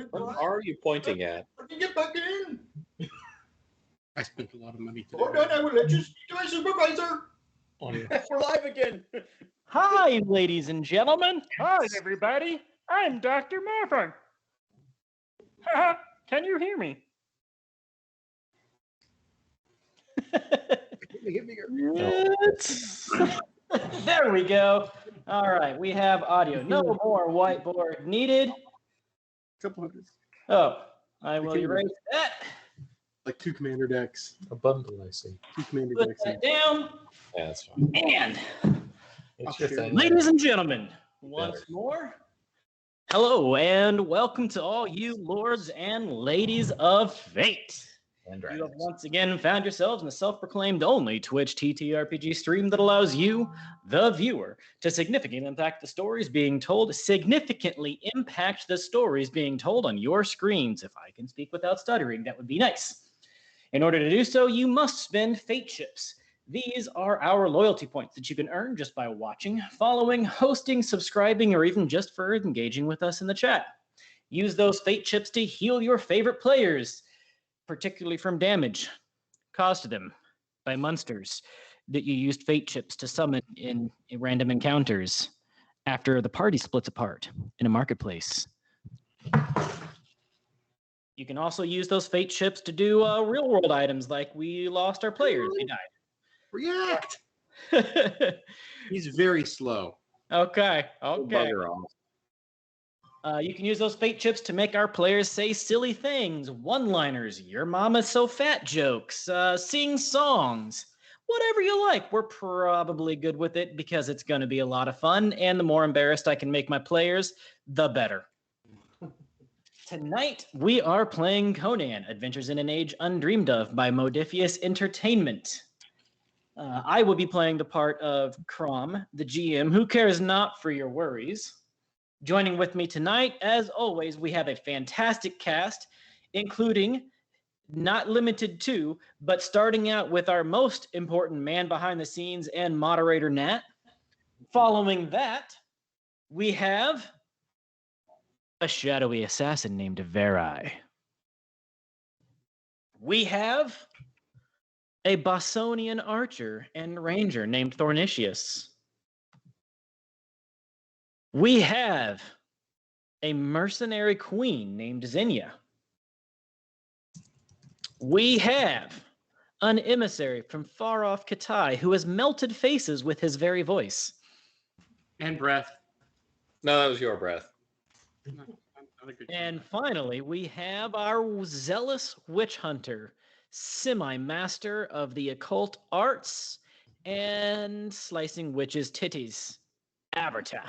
What are you pointing at? I can get back in. I spent a lot of money today. Hold on, I will let you speak to my supervisor. We're live again. Hi, ladies and gentlemen. Hi, everybody. I'm Dr. Marfin. Haha, can you hear me? There we go. All right, we have audio. No more whiteboard needed. Couple hundred. Oh, I will erase that. Like 2 commander decks. A bundle, I see. 2 commander Put decks. that down. Yeah, that's fine. And It's your thing. ladies and gentlemen, once Better. more, hello and welcome to all you lords and ladies of fate. And You have dragons. once again found yourselves in the self-proclaimed only Twitch TTRPG stream that allows you, the viewer, to significantly impact the stories being told on your screens. If I can speak without stuttering, that would be nice. In order to do so, you must spend fate chips. These are our loyalty points that you can earn just by watching, following, hosting, subscribing, or even just for engaging with us in the chat. Use those fate chips to heal your favorite players, particularly from damage caused to them by monsters that you used fate chips to summon in random encounters after the party splits apart in a marketplace. You can also use those fate chips to do real world items like we lost our players. They React! died. He's very slow. Okay. Bugger off. You can use those fate chips to make our players say silly things, one-liners, your mama's so fat jokes, sing songs, whatever you like. We're probably good with it because it's going to be a lot of fun, and the more embarrassed I can make my players, the better. Tonight, we are playing Conan, Adventures in an Age Undreamed Of by Modifius Entertainment. I will be playing the part of Crom, the GM, who cares not for your worries. Joining with me tonight, as always, we have a fantastic cast, including, not limited to, but starting out with our most important man behind the scenes and moderator, Nat. Following that, we have a shadowy assassin named Verai. We have a Bossonian archer and ranger named Thornicius. We have a mercenary queen named Xenia. We have an emissary from far off Kitai who has melted faces with his very voice. And breath. No, that was your breath. Not a good And finally, we have our zealous witch hunter, semi-master of the occult arts and slicing witches' titties, Aberta.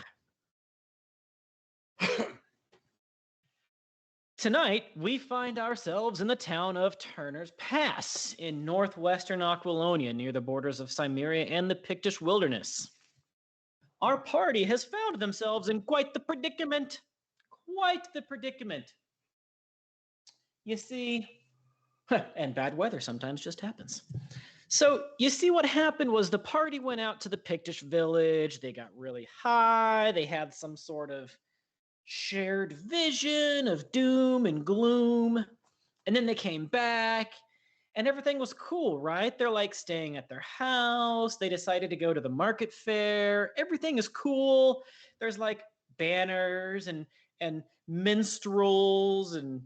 Tonight, we find ourselves in the town of Turner's Pass in northwestern Aquilonia near the borders of Cimmeria and the Pictish wilderness. Our party has found themselves in quite the predicament. You see, and bad weather sometimes just happens. So you see what happened was the party went out to the Pictish village. They got really high. They had some sort of shared vision of doom and gloom. And then they came back and everything was cool, right? They're like staying at their house. They decided to go to the market fair. Everything is cool. There's like banners and minstrels and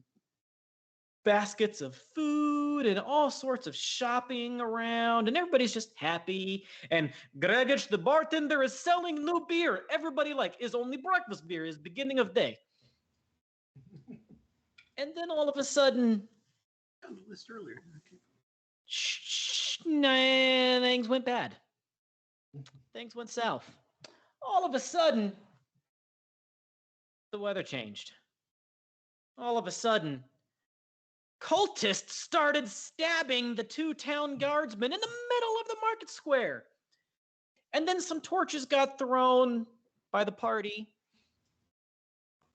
baskets of food and all sorts of shopping around, and everybody's just happy. And Gregich, the bartender, is selling new beer. Everybody is only breakfast beer is beginning of day. And then all of a sudden, on the list earlier. things went bad. Things went south. All of a sudden, the weather changed. All of a sudden, cultists started stabbing the 2 town guardsmen in the middle of the market square. And then some torches got thrown by the party.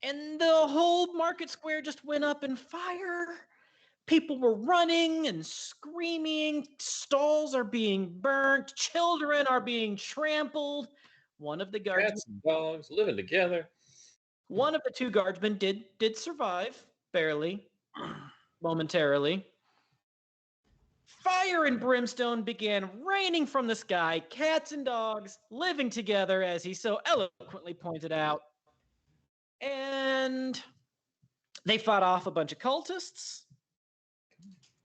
And the whole market square just went up in fire. People were running and screaming. Stalls are being burnt. Children are being trampled. One of the guardsmen, Cats and dogs living together. one of the 2 guardsmen did survive. barely, momentarily. Fire and brimstone began raining from the sky, cats and dogs living together, as he so eloquently pointed out. And they fought off a bunch of cultists.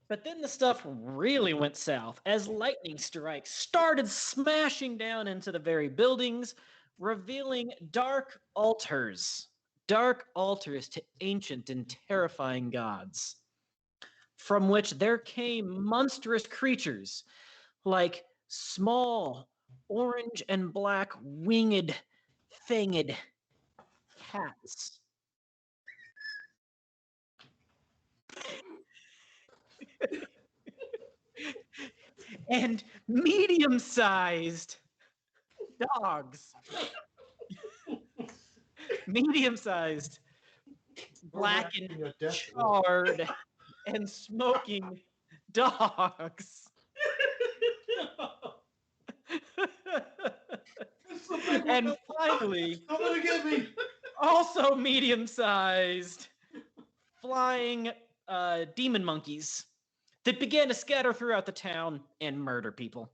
But then the stuff really went south as lightning strikes started smashing down into the very buildings, revealing dark altars to ancient and terrifying gods, from which there came monstrous creatures like small orange and black winged, fanged cats. And medium-sized dogs. Medium-sized, blackened, Your death charred, and smoking dogs. And finally, Somebody get me. also medium-sized, flying demon monkeys that began to scatter throughout the town and murder people.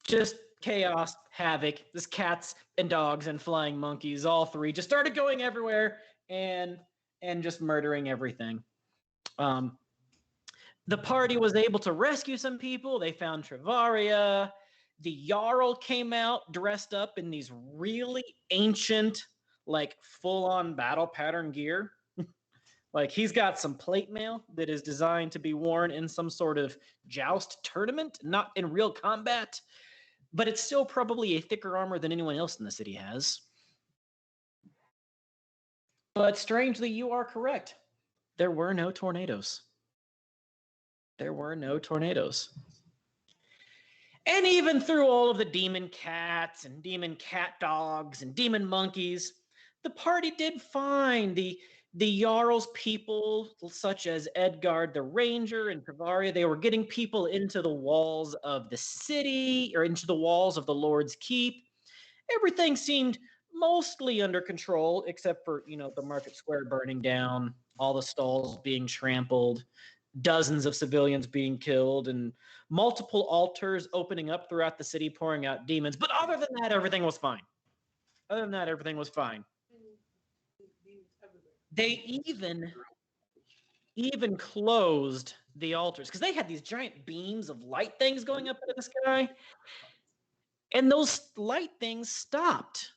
Just chaos, havoc. This cats and dogs and flying monkeys, all three, just started going everywhere and just murdering everything. The party was able to rescue some people. They found Travaria. The Jarl came out dressed up in these really ancient, like full-on battle pattern gear. Like he's got some plate mail that is designed to be worn in some sort of joust tournament, not in real combat, but it's still probably a thicker armor than anyone else in the city has. But strangely, you are correct. There were no tornadoes. There were no tornadoes. And even through all of the demon cats and demon cat dogs and demon monkeys, the party did find the Jarl's people, such as Edgard the Ranger and Travaria. They were getting people into the walls of the city or into the walls of the Lord's Keep. Everything seemed mostly under control, except for, the market square burning down, all the stalls being trampled, dozens of civilians being killed, and multiple altars opening up throughout the city, pouring out demons. But other than that, everything was fine. They even closed the altars because they had these giant beams of light things going up into the sky. And those light things stopped.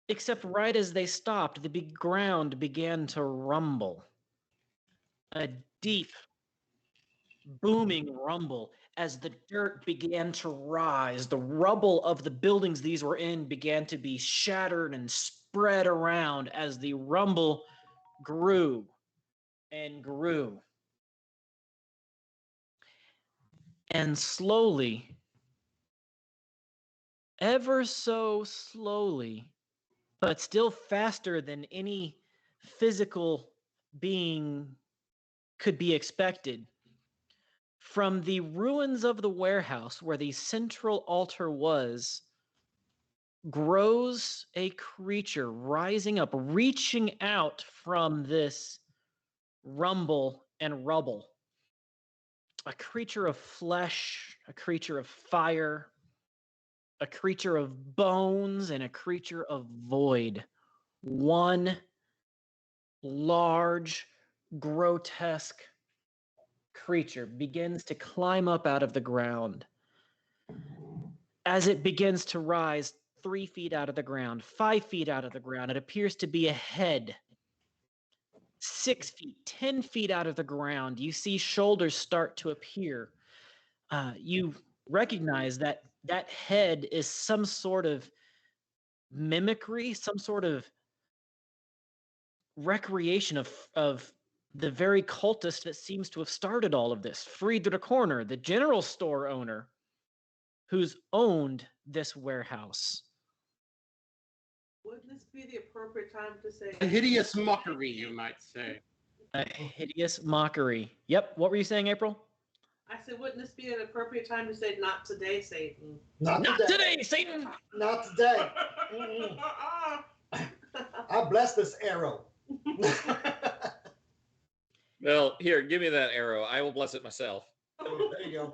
Except right as they stopped, the big ground began to rumble. A deep, booming rumble as the dirt began to rise. The rubble of the buildings these were in began to be shattered and spread around as the rumble grew and grew. And slowly, ever so slowly, but still faster than any physical being could be expected, from the ruins of the warehouse where the central altar was, grows a creature rising up, reaching out from this rumble and rubble. A creature of flesh, a creature of fire, a creature of bones, and a creature of void. One large, grotesque creature begins to climb up out of the ground. As it begins to rise 3 feet out of the ground, 5 feet out of the ground, it appears to be a head. 6 feet, 10 feet out of the ground, you see shoulders start to appear. You recognize that that head is some sort of mimicry, some sort of recreation of the very cultist that seems to have started all of this. Friedrich Horner, the general store owner, who's owned this warehouse. Wouldn't this be the appropriate time to say? A hideous mockery, you might say. A hideous mockery. Yep. What were you saying, April? I said, wouldn't this be an appropriate time to say, "Not today, Satan"? Not today. Satan. Not today. I bless this arrow. Well, here, give me that arrow. I will bless it myself There you go.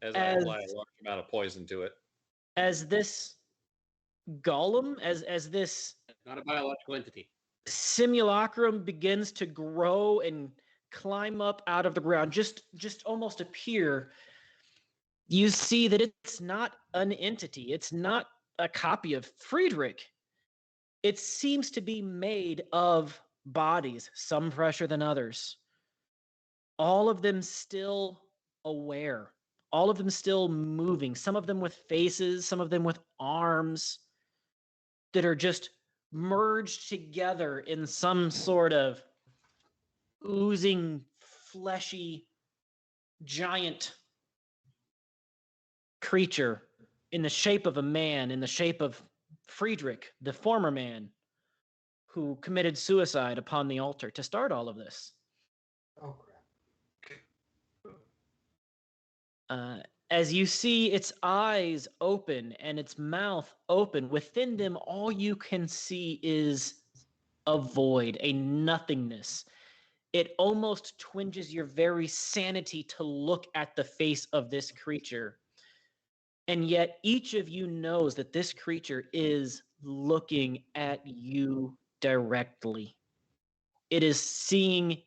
as I apply a large amount of poison to it. As this golem, as this Not a biological entity. simulacrum begins to grow and climb up out of the ground, just almost appear, you see that it's not an entity. It's not a copy of Friedrich. It seems to be made of bodies, some fresher than others. All of them still aware. All of them still moving. Some of them with faces, some of them with arms that are just merged together in some sort of oozing, fleshy, giant creature in the shape of a man, in the shape of Friedrich, the former man who committed suicide upon the altar to start all of this. Oh, crap. As you see its eyes open and its mouth open, within them, all you can see is a void, a nothingness. It almost twinges your very sanity to look at the face of this creature. And yet each of you knows that this creature is looking at you directly. It is seeing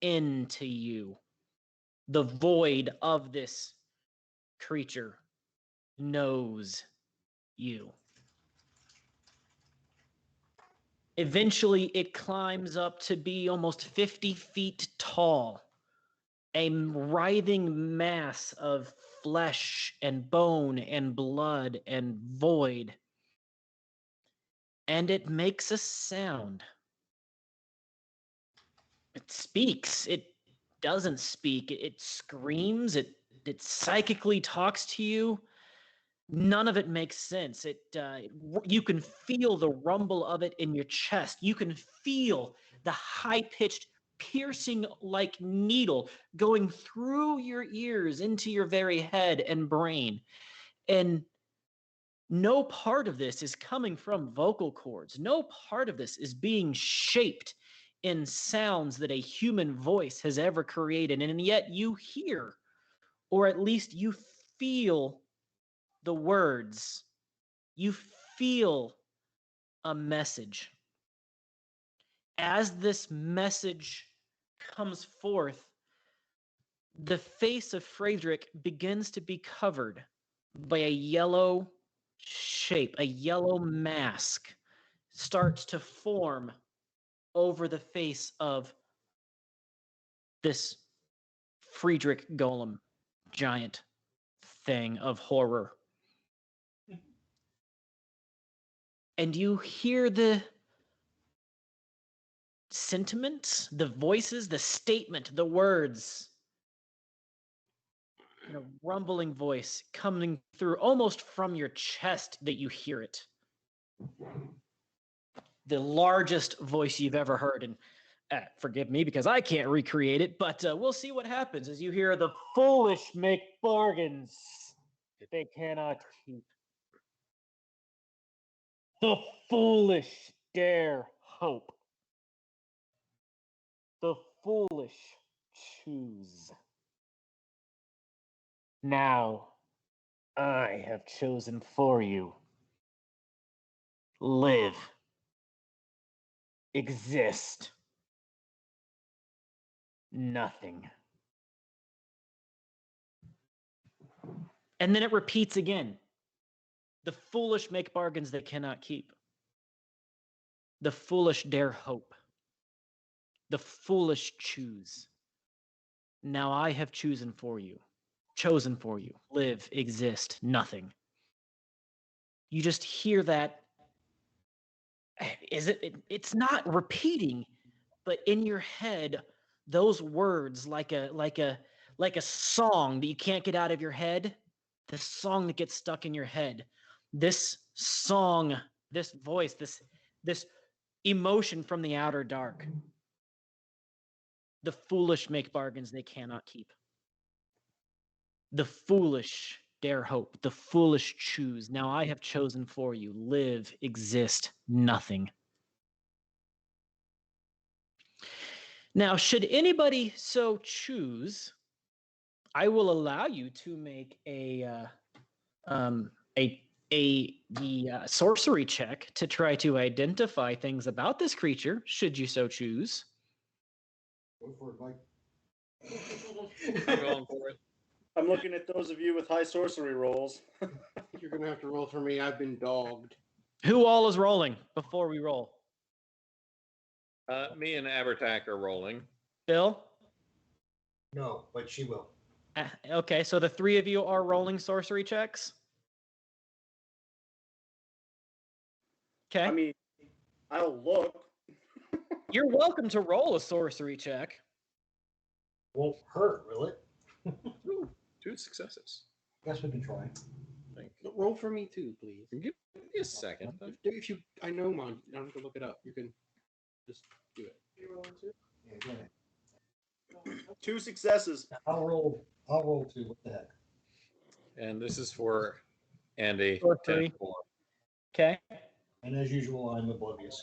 into you. The void of this creature knows you. Eventually, it climbs up to be almost 50 feet tall, a writhing mass of flesh and bone and blood and void. And it makes a sound. It speaks. It doesn't speak. It screams. It psychically talks to you. None of it makes sense. You can feel the rumble of it in your chest. You can feel the high-pitched, piercing like needle going through your ears into your very head and brain. And no part of this is coming from vocal cords. No part of this is being shaped in sounds that a human voice has ever created. And yet you hear, or at least you feel, the words. You feel a message. As this message comes forth, the face of Friedrich begins to be covered by a yellow shape, a yellow mask starts to form over the face of this Friedrich Golem giant thing of horror. And you hear the sentiment, the voices, the statement, the words in a rumbling voice coming through almost from your chest that you hear it. The largest voice you've ever heard. And forgive me because I can't recreate it, but we'll see what happens as you hear the foolish make bargains that they cannot keep. The foolish dare hope. The foolish choose. Now, I have chosen for you. Live. Exist. Nothing. And then it repeats again. The foolish make bargains they cannot keep. The foolish dare hope. The foolish choose. Now I have chosen for you. Chosen for you. Live, exist, nothing. You just hear that. It's not repeating, but in your head, those words like a song that you can't get out of your head, the song that gets stuck in your head. This song, this voice, this emotion from the outer dark. The foolish make bargains they cannot keep. The foolish dare hope. The foolish choose. Now I have chosen for you. Live, exist, nothing. Now, should anybody so choose, I will allow you to make a sorcery check to try to identify things about this creature, should you so choose. Go for it, Mike. I'm going for it. I'm looking at those of you with high sorcery rolls. You're gonna have to roll for me. I've been dogged. Who all is rolling before we roll? Me and Abertac are rolling. Bill? No, but she will. Okay, so the three of you are rolling sorcery checks? Okay. I mean, I'll look. You're welcome to roll a sorcery check. Won't hurt, will it? Ooh, 2 successes. Guess we can try. Thank you. Roll for me too, please. Give me a second. If you, I know mine. You don't have to look it up. You can just do it. You rolling too? Yeah, go ahead. 2 successes. I'll roll 2. What the heck? And this is for Andy. For 10 3. 4. Okay. And as usual, I'm oblivious.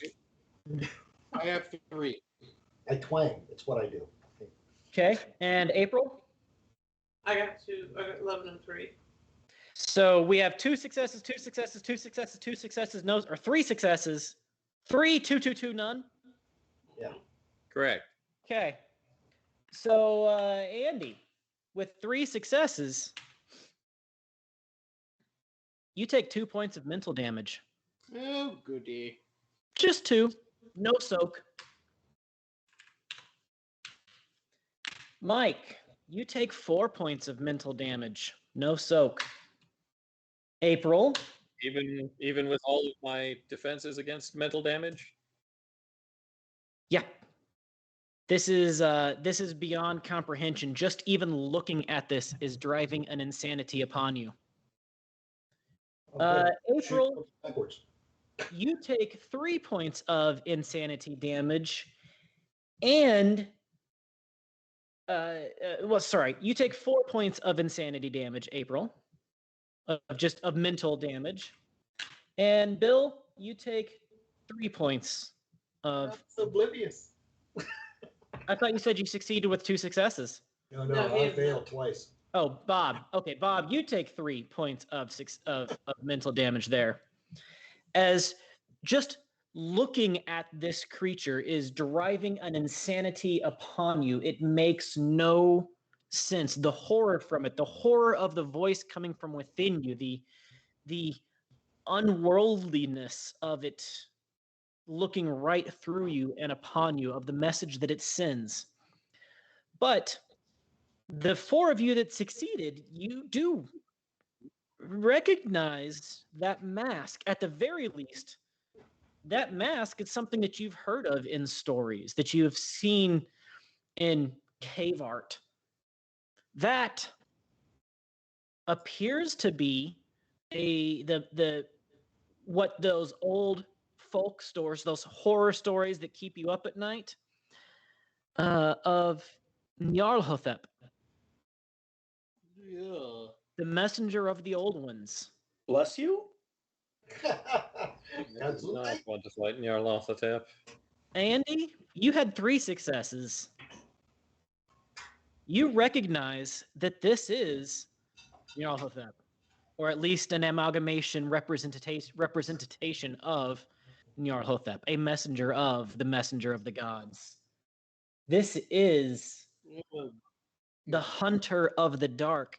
I have 3. I twang. It's what I do. Okay. And April? I got 2. I got 11 and 3. So we have 2 successes, 2 successes, 2 successes, 2 successes, no, or 3 successes. 3, 2, 2, 2, none. Yeah. Correct. Okay. So Andy, with 3 successes, you take 2 points of mental damage. Oh, goody. Just 2. No soak. Mike, you take 4 points of mental damage. No soak. April, Even with all of my defenses against mental damage. yeah. This is beyond comprehension. Just even looking at this is driving an insanity upon you. Okay. April, Shoot backwards. you take 3 points of insanity damage, and you take 4 points of insanity damage, April, of mental damage, and Bill, you take 3 points of. That's oblivious. I thought you said you succeeded with 2 successes. No, No, he I is failed not. twice. Oh, Bob. Okay, Bob, you take 3 points of mental damage there. As just looking at this creature is driving an insanity upon you. It makes no sense. The horror from it, the horror of the voice coming from within you, the unworldliness of it looking right through you and upon you, of the message that it sends. But the 4 of you that succeeded, you do recognize that mask. At the very least, that mask is something that you've heard of in stories, that you have seen in cave art. That appears to be what those old folk stories, those horror stories that keep you up at night, of Nyarlathotep, Yeah. the messenger of the old ones. Bless you? That's Not want to fight Nyarlathotep. Andy, you had 3 successes. You recognize that this is Nyarlathotep, or at least an amalgamation representation of Nyarlathotep, a messenger of the gods. This is the hunter of the dark.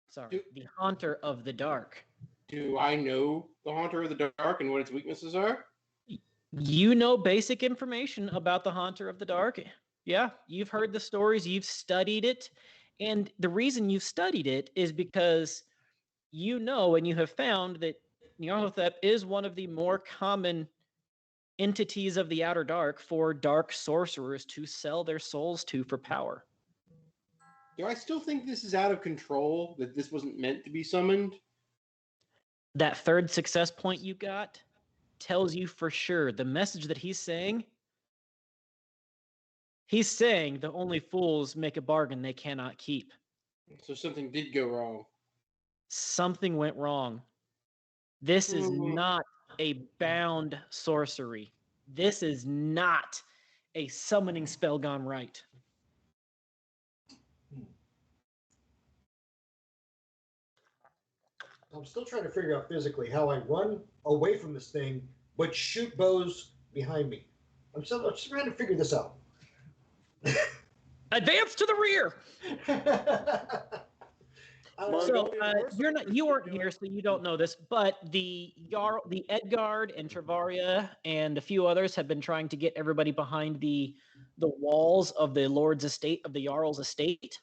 Sorry, the haunter of the dark. Do I know the Haunter of the Dark and what its weaknesses are? You know basic information about the haunter of the dark. Yeah, you've heard the stories, you've studied it. And the reason you've studied it is because you know and you have found that Nyarlathotep is one of the more common entities of the outer dark for dark sorcerers to sell their souls to for power. Do I still think this is out of control? That this wasn't meant to be summoned? That 3rd success point you got tells you for sure the message that he's saying the only fools make a bargain they cannot keep. So something did go wrong. Something went wrong. This is not a bound sorcery. This is not a summoning spell gone right. I'm still trying to figure out physically how I run away from this thing, but shoot bows behind me. I'm just trying to figure this out. Advance to the rear. So you weren't here, so you don't know this. But the Edgard and Travaria and a few others have been trying to get everybody behind the walls of the Lord's estate, of the Jarl's estate,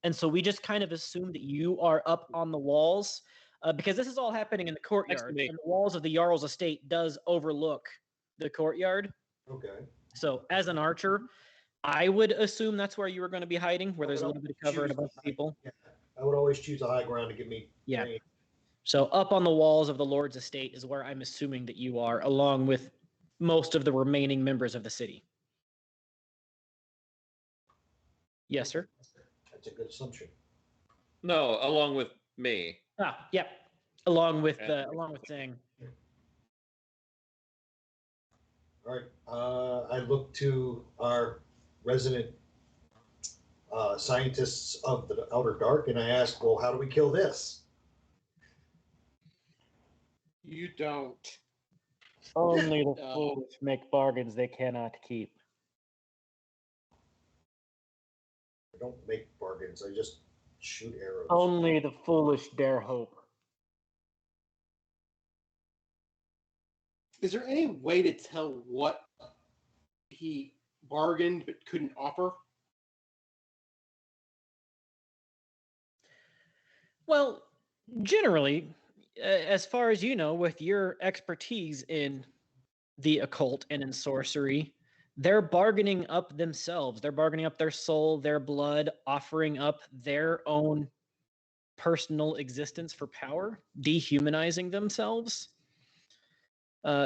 and so we just kind of assume that you are up on the walls because this is all happening in the courtyard, and the walls of the Jarl's estate does overlook the courtyard. Okay. So as an archer, I would assume that's where you were going to be hiding, where there's a little bit of cover and a bunch of people. Yeah. I would always choose a high ground to give me. Yeah. range. So up on the walls of the Lord's estate is where I'm assuming that you are, along with most of the remaining members of the city. Yes, sir. That's a good assumption. No, along with me. Ah, yeah. Along with Yeah. Zhang. All right. I look to our resident scientists of the Outer Dark, and I ask, well, how do we kill this? You don't. Only the foolish make bargains they cannot keep. I don't make bargains. I just shoot arrows. Only the foolish dare hope. Is there any way to tell what he bargained but couldn't offer? Well, generally, as far as you know, with your expertise in the occult and in sorcery, they're bargaining up themselves. They're bargaining up their soul, their blood, offering up their own personal existence for power, dehumanizing themselves.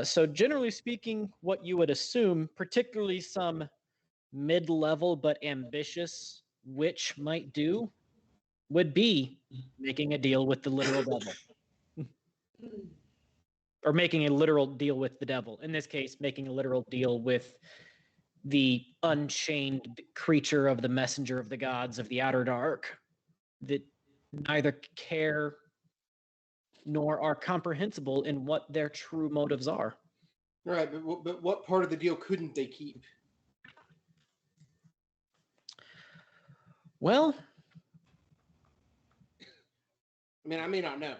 So generally speaking, what you would assume, particularly some mid-level but ambitious witch might do, would be making a deal with the literal devil. Or making a literal deal with the devil. In this case, making a literal deal with the unchained creature of the messenger of the gods of the outer dark that neither care nor are comprehensible in what their true motives are. Right, but what part of the deal couldn't they keep? Well, I mean, I may not know.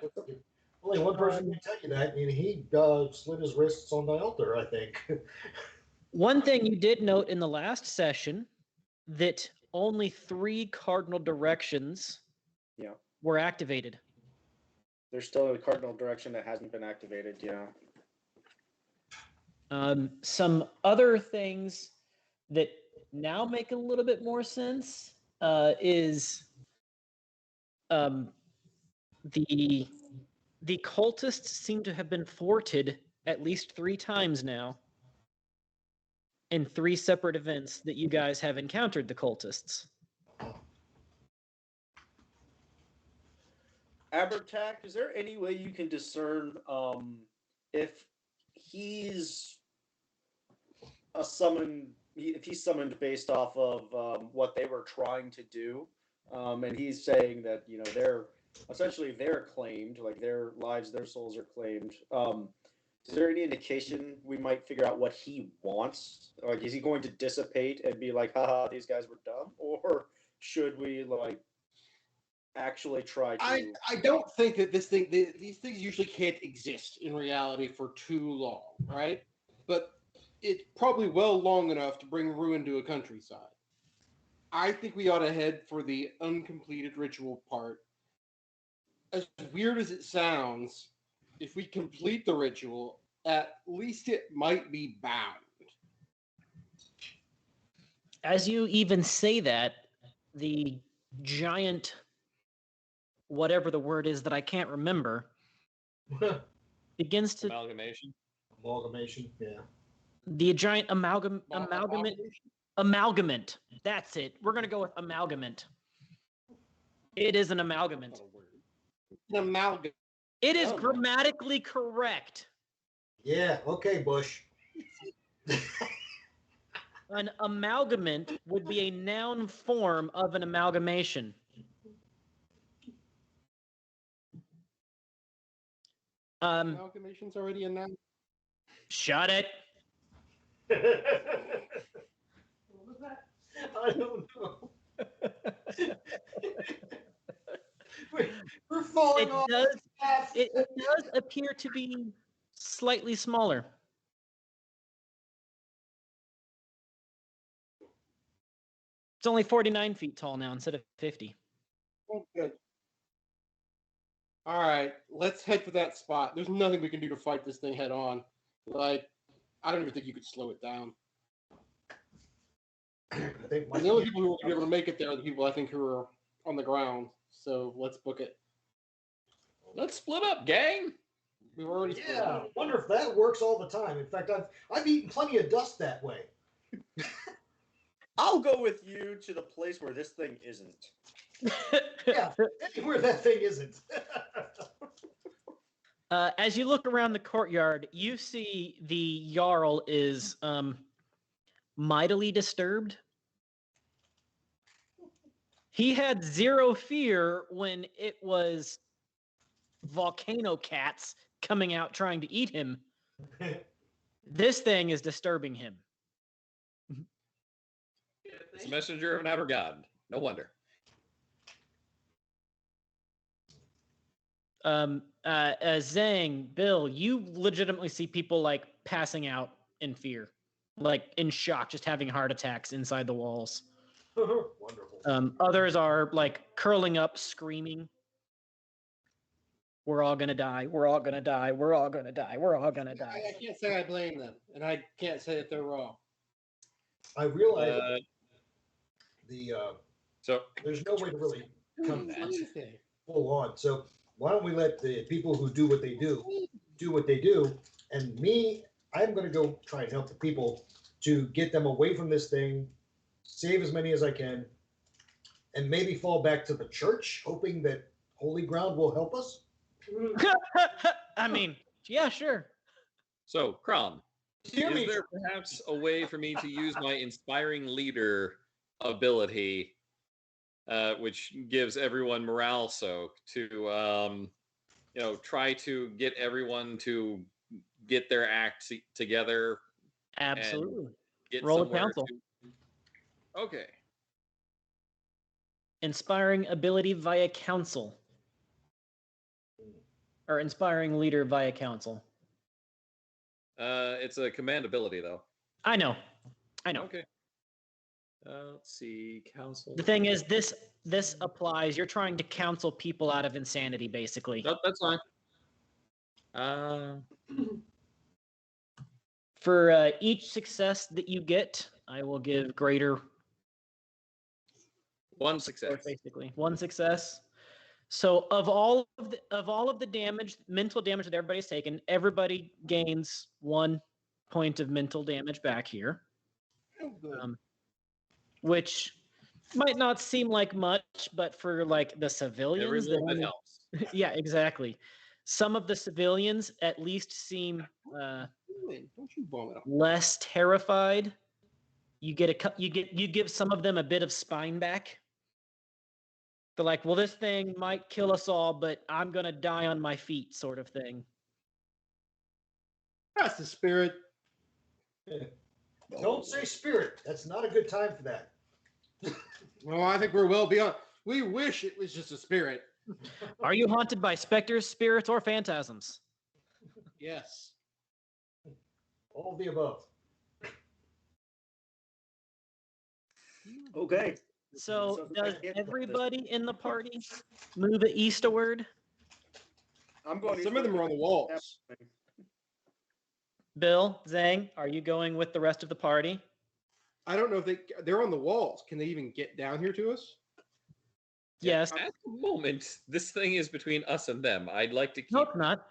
Only one person can tell you that, and he slit his wrists on the altar, I think. one thing you did note in the last session that only 3 cardinal directions were activated. There's still a cardinal direction that hasn't been activated, yeah. Some other things that now make a little bit more sense is the cultists seem to have been thwarted at least 3 times now in 3 separate events that you guys have encountered the cultists. Abertac, is there any way you can discern if he's if he's summoned based off of what they were trying to do, and he's saying that they're claimed, like their lives, their souls are claimed. Is there any indication we might figure out what he wants? Like, is he going to dissipate and be like, haha, these guys were dumb, or should we actually try to? I don't think that these things usually can't exist in reality for too long, right? But it's probably well long enough to bring ruin to a countryside. I think we ought to head for the uncompleted ritual part. As weird as it sounds, if we complete the ritual, at least it might be bound. As you even say that, the giant, whatever the word is that I can't remember, begins to Amalgamation, yeah. the giant amalgamate. That's it. We're gonna go with amalgamate. It is an amalgamate. An amalgam. It is grammatically correct. Yeah, okay, Bush. An amalgamant would be a noun form of an amalgamation. Amalgamation's already announced. Shut it. What was that? I don't know. We're falling It off does. the path. It does appear to be slightly smaller. It's only 49 feet tall now instead of 50. Oh, good. All right, let's head for that spot. There's nothing we can do to fight this thing head on. Like, I don't even think you could slow it down. I think The only people who will be able to make it there are the people I think who are on the ground. So let's book it. Let's split up, gang. We've already split Yeah, I up. wonder if that works all the time. In fact, I've eaten plenty of dust that way. I'll go with you to the place where this thing isn't. Yeah, anywhere that thing isn't. As you look around the courtyard, you see the Jarl is mightily disturbed. He had zero fear when it was volcano cats coming out trying to eat him. This thing is disturbing him. It's a messenger of an outer god. No wonder. Zhang, Bill, you legitimately see people like passing out in fear, like in shock, just having heart attacks inside the walls. Wonderful. Others are like curling up, screaming. We're all gonna die. We're all gonna die. We're all gonna die. We're all gonna die. I can't say I blame them, and I can't say that they're wrong. I realize So there's no way to really come that. full on. So why don't we let the people who do what they do what they do, and me, I'm going to go try and help the people to get them away from this thing, save as many as I can, and maybe fall back to the church, hoping that holy ground will help us. I mean, yeah, sure. So, Crom, Hear is me? there perhaps a way for me to use my inspiring leader ability, which gives everyone morale soak, to try to get everyone to get their act together? Absolutely. Get Roll a somewhere council. Okay. Inspiring ability via council. Or inspiring leader via council. It's a command ability, though. I know. Okay. Let's see. Council. The thing is, this applies. You're trying to counsel people out of insanity, basically. Nope, that's fine. For each success that you get, I will give greater. One success. Basically, one success. So of all of the damage, mental damage that everybody's taken, everybody gains 1 point of mental damage back here. Which might not seem like much, but for like the civilians, Every little bit helps. yeah, exactly. Some of the civilians at least seem Don't you vomit up. less terrified. You give some of them a bit of spine back. They're like, well, this thing might kill us all, but I'm gonna die on my feet, sort of thing. That's the spirit. Don't say spirit. That's not a good time for that. Well, I think we're well beyond. We wish it was just a spirit. Are you haunted by specters, spirits, or phantasms? Yes. All of the above. Okay. So So does I can't- everybody in the party move eastward? I'm going. Some of them are on the walls. Bill, Zhang, are you going with the rest of the party? I don't know if they're on the walls. Can they even get down here to us? Yes. At the moment, this thing is between us and them. I'd like to keep. No, it's not.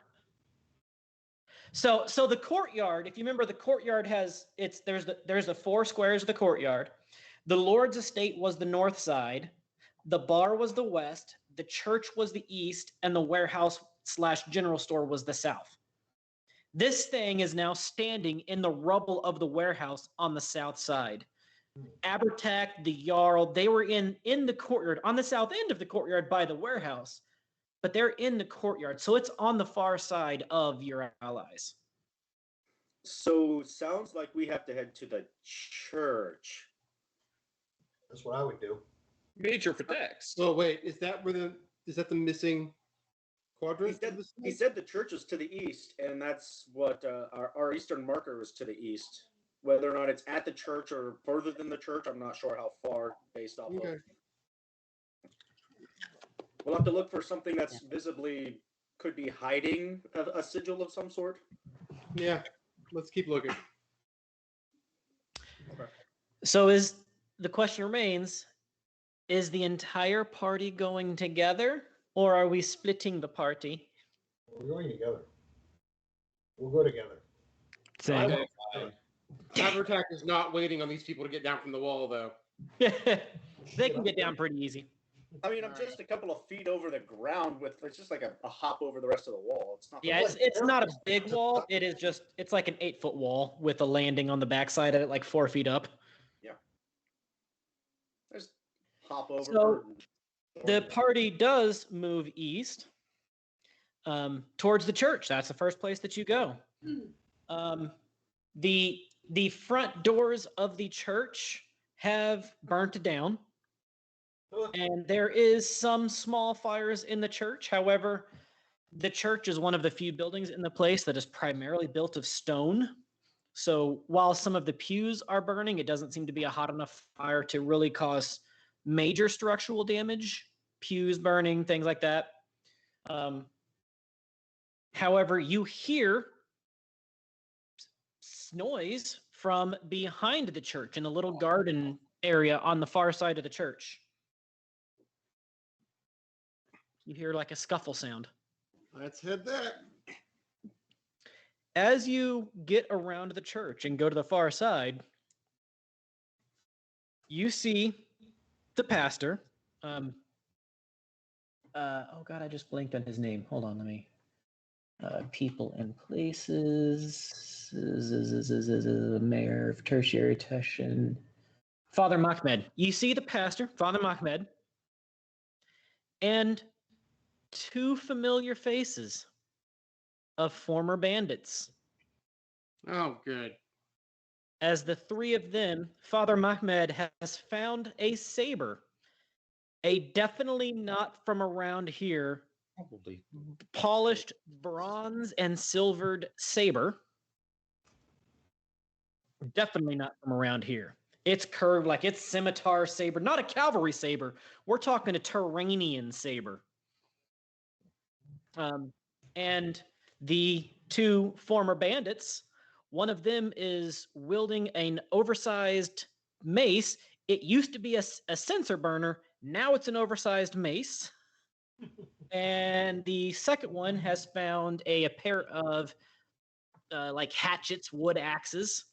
So the courtyard, if you remember, the courtyard there's the 4 squares of the courtyard. The Lord's estate was the north side, the bar was the west, the church was the east, and the warehouse / general store was the south. This thing is now standing in the rubble of the warehouse on the south side. Abertac, the Jarl, they were in the courtyard, on the south end of the courtyard by the warehouse, but they're in the courtyard, so it's on the far side of your allies. So sounds like we have to head to the church. That's what I would do. Major protects. Oh wait, is that the missing quadrant? He said the church is to the east, and that's what our eastern marker is to the east. Whether or not it's at the church or further than the church, I'm not sure how far based off of. We'll have to look for something that's visibly could be hiding a sigil of some sort. Yeah, let's keep looking. Okay. So the question remains, is the entire party going together, or are we splitting the party? We're going together. We'll go together. Same. Okay, fine. Abertac is not waiting on these people to get down from the wall, though. They can get down pretty easy. I mean, I'm just a couple of feet over the ground with it's just like a hop over the rest of the wall. It's not. Yeah, it's not a big wall. It's like an 8-foot wall with a landing on the backside of it, like 4 feet up. Yeah. Just hop over. So the party does move east towards the church. That's the first place that you go. The front doors of the church have burnt down, and there is some small fires in the church. However, the church is one of the few buildings in the place that is primarily built of stone. So while some of the pews are burning, it doesn't seem to be a hot enough fire to really cause major structural damage. Pews burning, things like that. However, you hear noise from behind the church in a little garden area on the far side of the church. You hear like a scuffle sound. Let's head there. As you get around the church and go to the far side, you see the pastor. Oh God, I just blanked on his name. Hold on, let me. People and places. Mayor of Tertiary Tushin. Father Mahmed. You see the pastor, Father Mahmed, and two familiar faces of former bandits. Oh, good. As the three of them, Father Mahmed has found a saber, a definitely not from around here, Probably. polished bronze and silvered saber. Definitely not from around here. It's curved like it's scimitar saber, not a cavalry saber. We're talking a Turanian saber. And the two former bandits, one of them is wielding an oversized mace. It used to be a censer burner. Now it's an oversized mace. And the second one has found a pair of like hatchets, wood axes.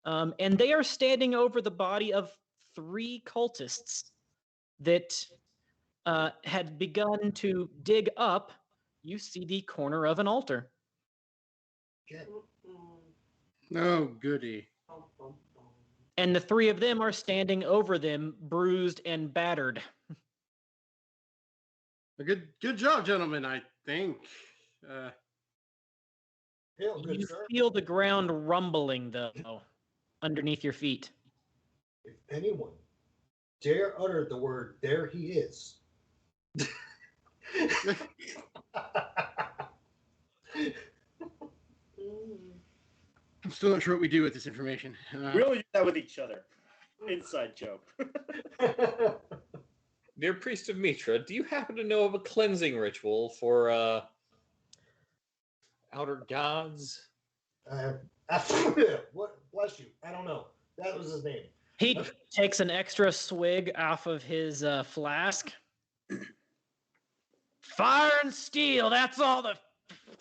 And they are standing over the body of three cultists that had begun to dig up. You see the corner of an altar. Oh, goody. And the three of them are standing over them, bruised and battered. A good job, gentlemen, I think. Hail, good You sir. feel the ground rumbling, though, underneath your feet. If anyone dare utter the word, there he is. I'm still not sure what we do with this information. We only do that with each other. Inside joke. Dear Priest of Mitra, do you happen to know of a cleansing ritual for outer gods? What? Bless you. I don't know. That was his name. He takes an extra swig off of his flask. Fire and steel. That's all the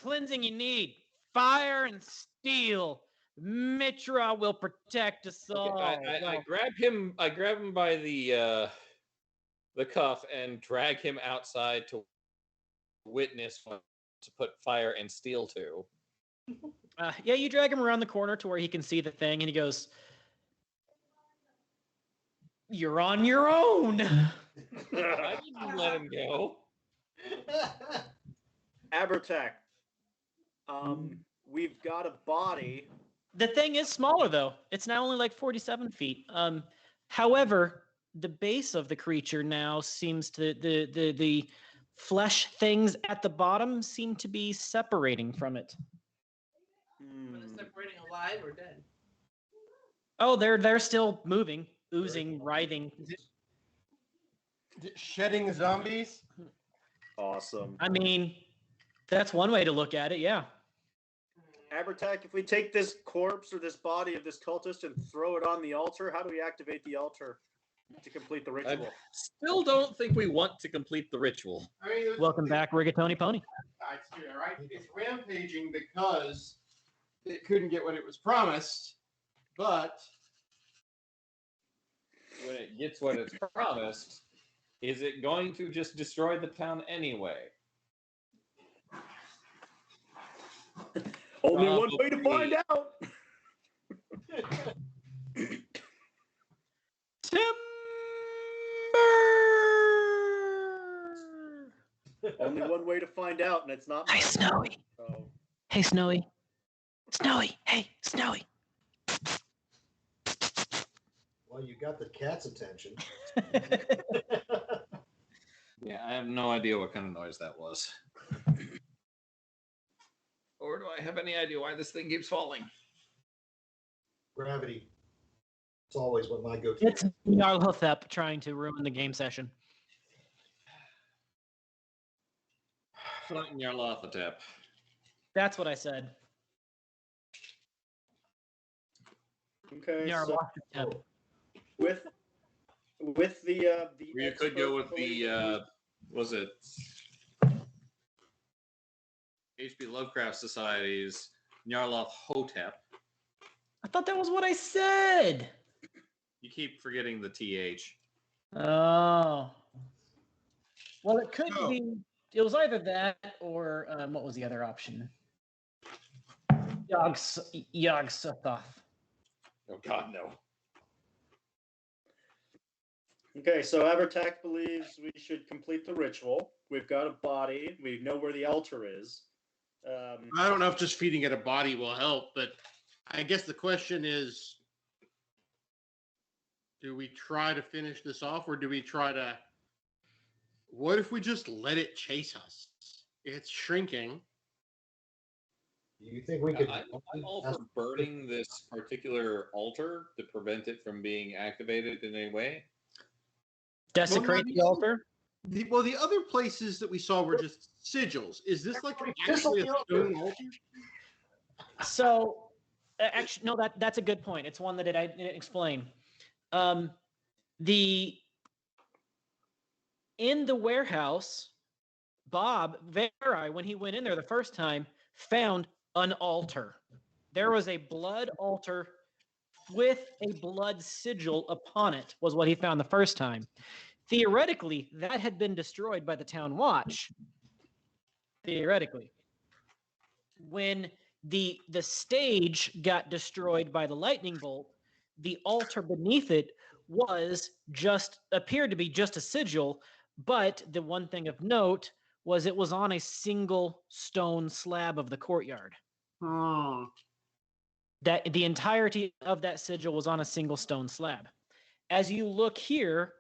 cleansing you need. Fire and steel. Mitra will protect us all. I grab him. I grab him by the cuff and drag him outside to witness what to put fire and steel to. Yeah, you drag him around the corner to where he can see the thing, and he goes, "You're on your own." I didn't let him go. Abertac, we've got a body. The thing is smaller though. It's now only like 47 feet. However, the base of the creature now seems to the flesh things at the bottom seem to be separating from it. But it's separating alive or dead? Oh, they're still moving, oozing, writhing. Shedding zombies. Awesome. I mean, that's one way to look at it. Yeah. Abertac, if we take this corpse or this body of this cultist and throw it on the altar, how do we activate the altar to complete the ritual? Still don't think we want to complete the ritual. I mean, Welcome back, Rigatoni Pony. Right? It's rampaging because it couldn't get what it was promised, but When it gets what it's promised, is it going to just destroy the town anyway? Only one way to find out. Only one way to find out, and it's not. Hi, Snowy. So, Hey, Snowy. Snowy. Hey, Snowy. Well, you got the cat's attention. Yeah, I have no idea what kind of noise that was. Or do I have any idea why this thing keeps falling? Gravity. It's always what my go-to. It's Nyarlathotep trying to ruin the game session. Flying Nyarlathotep. That's what I said. okay, so Nyarlathotep. with the You could go with the was it H.P. Lovecraft Society's Nyarlathotep. I thought that was what I said. You keep forgetting the TH. Oh. Well, it could Oh. be. It was either that or what was the other option? Yog-Sothoth. Oh God, no. Okay, so Abertac believes we should complete the ritual. We've got a body. We know where the altar is. I don't know if just feeding it a body will help, but I guess the question is, do we try to finish this off or do we try to, what if we just let it chase us? It's shrinking. Do you think we could? I'm all for burning this particular altar to prevent it from being activated in any way. Desecrate the altar? Well, the other places that we saw were just sigils. Is this like actually a stone altar? So, actually, no. That's a good point. It's one that I didn't explain. In the warehouse, Bob Veri, when he went in there the first time, found an altar. There was a blood altar with a blood sigil upon it, was what he found the first time. Theoretically, that had been destroyed by the town watch. Theoretically. When the stage got destroyed by the lightning bolt, the altar beneath it appeared to be just a sigil, but the one thing of note was it was on a single stone slab of the courtyard. That the entirety of that sigil was on a single stone slab. As you look here,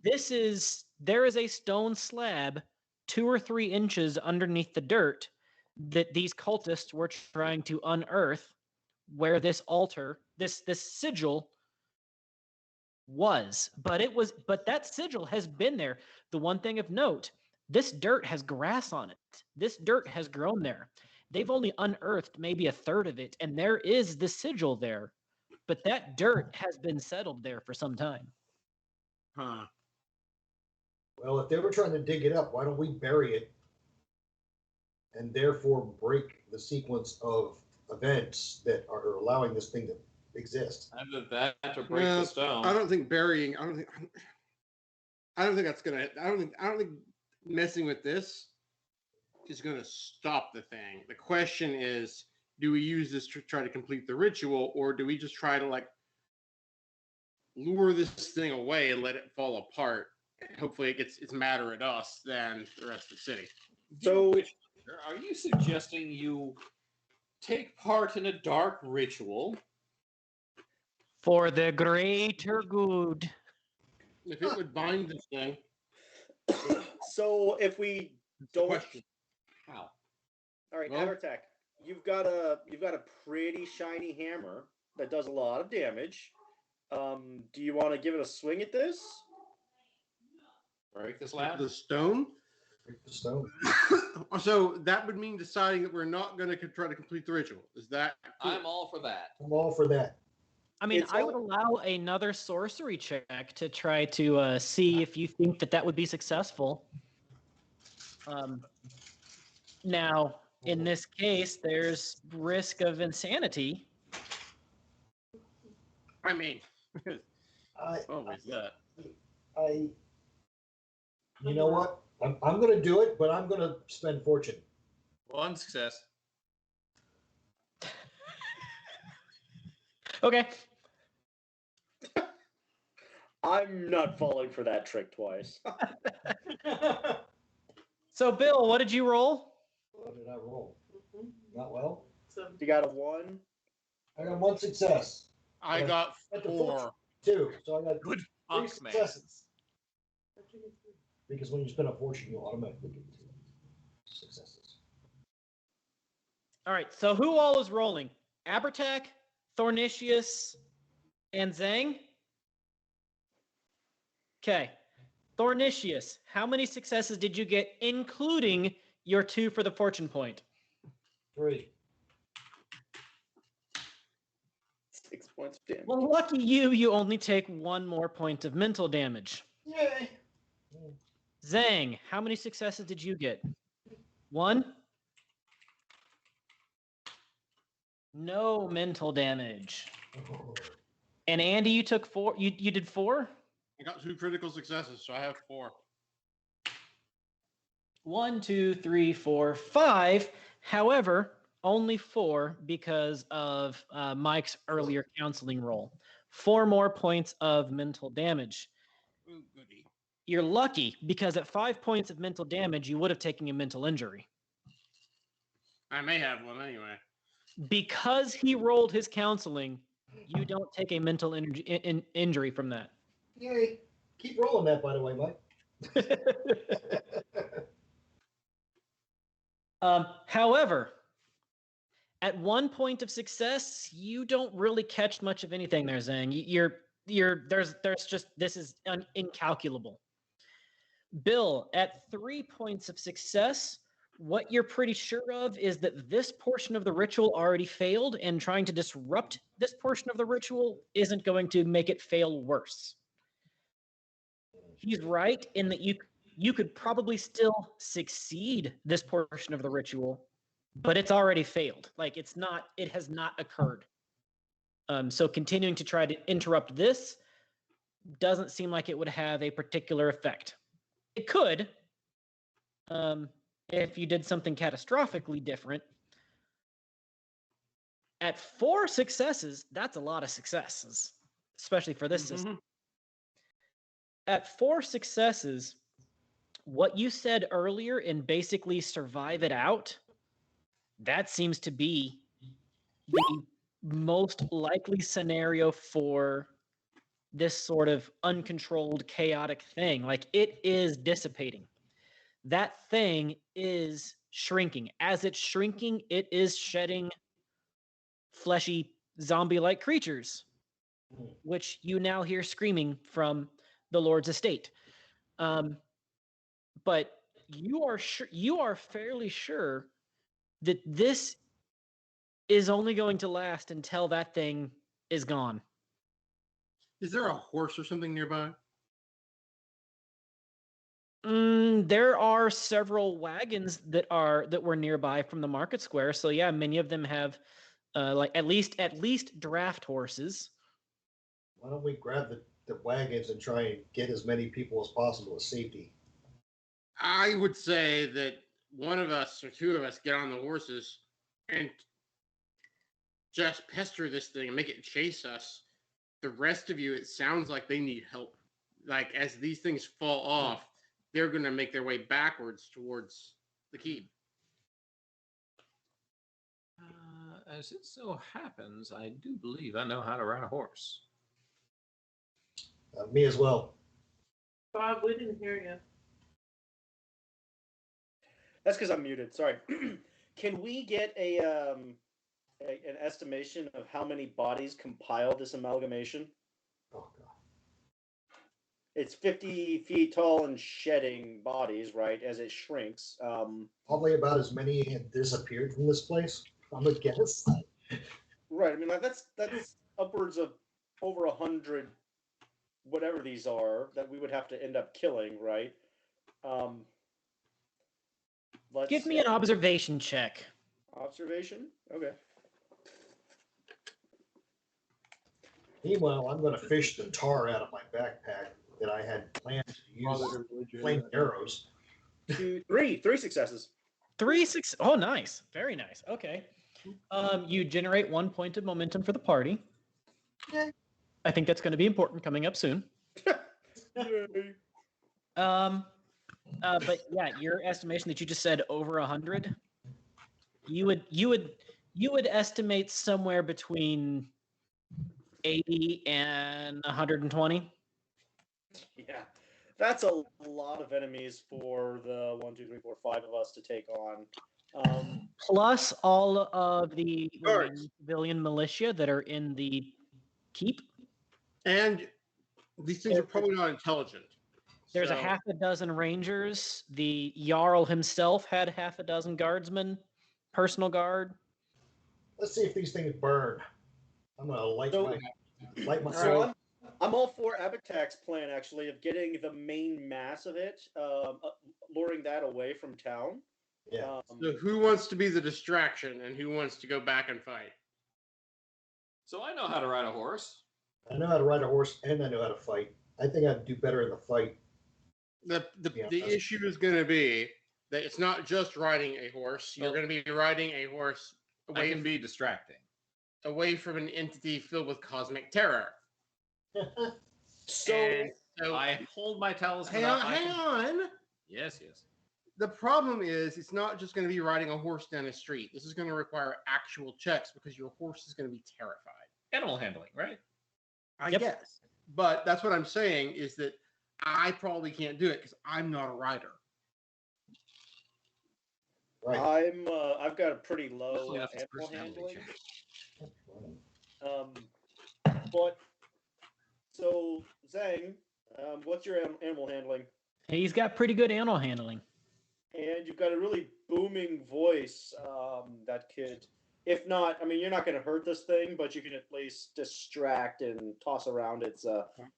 there is a stone slab 2 or 3 inches underneath the dirt that these cultists were trying to unearth where this altar, this sigil was. But that sigil has been there. The one thing of note, this dirt has grass on it. This dirt has grown there. They've only unearthed maybe a third of it, and there is the sigil there. But that dirt has been settled there for some time. Huh. Well, if they were trying to dig it up, why don't we bury it and therefore break the sequence of events that are allowing this thing to exist? Either that or break Yeah, the stone. I don't think burying. I don't think that's gonna. I don't think messing with this is gonna stop the thing. The question is, do we use this to try to complete the ritual, or do we just try to like lure this thing away and let it fall apart? Hopefully, it's madder at us than the rest of the city. So- Are you suggesting you take part in a dark ritual? For the greater good. If it would bind this thing, So if we that's the don't, question. How? all right, Well- Abertech, you've got a pretty shiny hammer that does a lot of damage. Do you want to give it a swing at this? Break the slab? The stone. Break the stone. So that would mean deciding that we're not going to try to complete the ritual. Is that? I'm all for that. I'm all for that. I mean, It's I would all- allow another sorcery check to try to see if you think that would be successful. Now, in this case, there's risk of insanity. I mean, I, always that. you know what? I'm going to do it, but I'm going to spend fortune. One success. Okay. I'm not falling for that trick twice. So, Bill, what did you roll? What did I roll? Not well. So You got a 1. I got one success. I Yeah. got At the 4. Two. So I got Good three fuck, man. successes. Because when you spend a fortune, you automatically get 2 successes. All right. So, who all is rolling? Abertac, Thornicius, and Zang? Okay. Thornicius, how many successes did you get, including your 2 for the fortune point? 3. 6 points of damage. Well, lucky you, you only take 1 more point of mental damage. Yay. Zang, how many successes did you get? 1? No mental damage. Oh. And Andy, you took 4. You did 4? I got 2 critical successes, so I have 4. 1, 2, 3, 4, 5. However, only 4 because of Mike's earlier counseling roll. 4 more points of mental damage. Ooh, goody. You're lucky because at 5 points of mental damage, you would have taken a mental injury. I may have one anyway. Because he rolled his counseling, you don't take a mental injury from that. Yay. Keep rolling that, by the way, Mike. However, at 1 point of success, you don't really catch much of anything there, Zhang. There's just, this is incalculable. Bill, at 3 points of success, what you're pretty sure of is that this portion of the ritual already failed, and trying to disrupt this portion of the ritual isn't going to make it fail worse. He's right in that you could probably still succeed this portion of the ritual, but it's already failed. Like it has not occurred. So continuing to try to interrupt this doesn't seem like it would have a particular effect. It could, if you did something catastrophically different. At 4 successes, that's a lot of successes, especially for this system. At 4 successes, what you said earlier in basically survive it out, that seems to be the most likely scenario for this sort of uncontrolled, chaotic thing. Like it is dissipating. That thing is shrinking. As it's shrinking, it is shedding fleshy, zombie-like creatures, which you now hear screaming from the Lord's estate. But you are fairly sure that this is only going to last until that thing is gone. Is there a horse or something nearby? There are several wagons that were nearby from the market square. So yeah, many of them have like at least draft horses. Why don't we grab the wagons and try and get as many people as possible to safety? I would say that one of us or 2 of us get on the horses and just pester this thing and make it chase us. The rest of you, it sounds like they need help. Like as these things fall off, they're going to make their way backwards towards the keep. As it so happens, I do believe I know how to ride a horse. Me as well. Bob, we didn't hear you. That's because I'm muted. Sorry. Can we get an estimation of how many bodies compile this amalgamation? Oh god. It's 50 feet tall and shedding bodies, right, as it shrinks. Probably about as many had disappeared from this place. I'm a guess. Right. I mean, like, that's upwards of over 100, whatever these are, that we would have to end up killing, right? Let's Give me an observation check. observation. Okay. Meanwhile, I'm going to fish the tar out of my backpack that I had planned to use flame arrows. 3 successes. 3, 6. Oh, nice. Very nice. Okay. You generate 1 point of momentum for the party. Yay. I think that's going to be important coming up soon. Yay. But yeah, your estimation that you just said over 100, you would estimate somewhere between 80 and 120. Yeah, that's a lot of enemies for the 1, 2, 3, 4, 5 of us to take on. Plus all of the Guards. civilian militia that are in the keep. And these things are probably not intelligent. There's a So- half a dozen rangers. The Jarl himself had half a dozen guardsmen, personal guard. Let's see if these things burn. I'm going to light my So I'm all for Abatak's plan, actually, of getting the main mass of it, luring that away from town. Yeah. So who wants to be the distraction and who wants to go back and fight? So I know how to ride a horse. I know how to ride a horse and I know how to fight. I think I'd do better in the fight. The Yeah. issue is going to be that it's not just riding a horse. You're going to be riding a horse I can be distracting. away from an entity filled with cosmic terror. So And so I hold my talisman hang on, up. hang on. Yes, yes. The problem is it's not just going to be riding a horse down a street. This is going to require actual checks because your horse is going to be terrified. Animal handling, right? I Yep. guess. But that's what I'm saying is that I probably can't do it because I'm not a rider. Right. I've got a pretty low Luckily enough, it's animal personality handling. check. But so Zhang, what's your animal handling? He's got pretty good animal handling. And you've got a really booming voice that could, if not, I mean, you're not going to hurt this thing, but you can at least distract and toss around its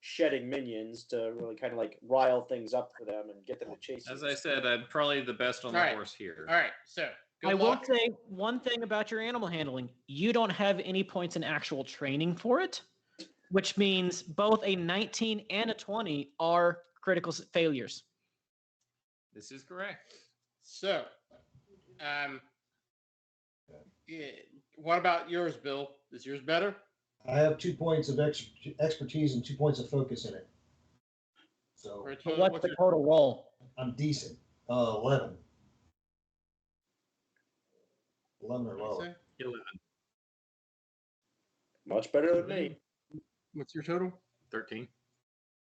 shedding minions to really kind of like rile things up for them and get them to chase As you. I said, I'm probably the best on the Alright. horse here. All right, so good I will luck. say one thing about your animal handling. You don't have any points in actual training for it, which means both a 19 and a 20 are critical failures. This is correct. So, yeah, what about yours, Bill? Is yours better? I have 2 points of expertise and 2 points of focus in it. So Or But what's the your- total roll? I'm decent. 11. 11 or what'd you lower. say? 11, Much better than me. What's your total? 13.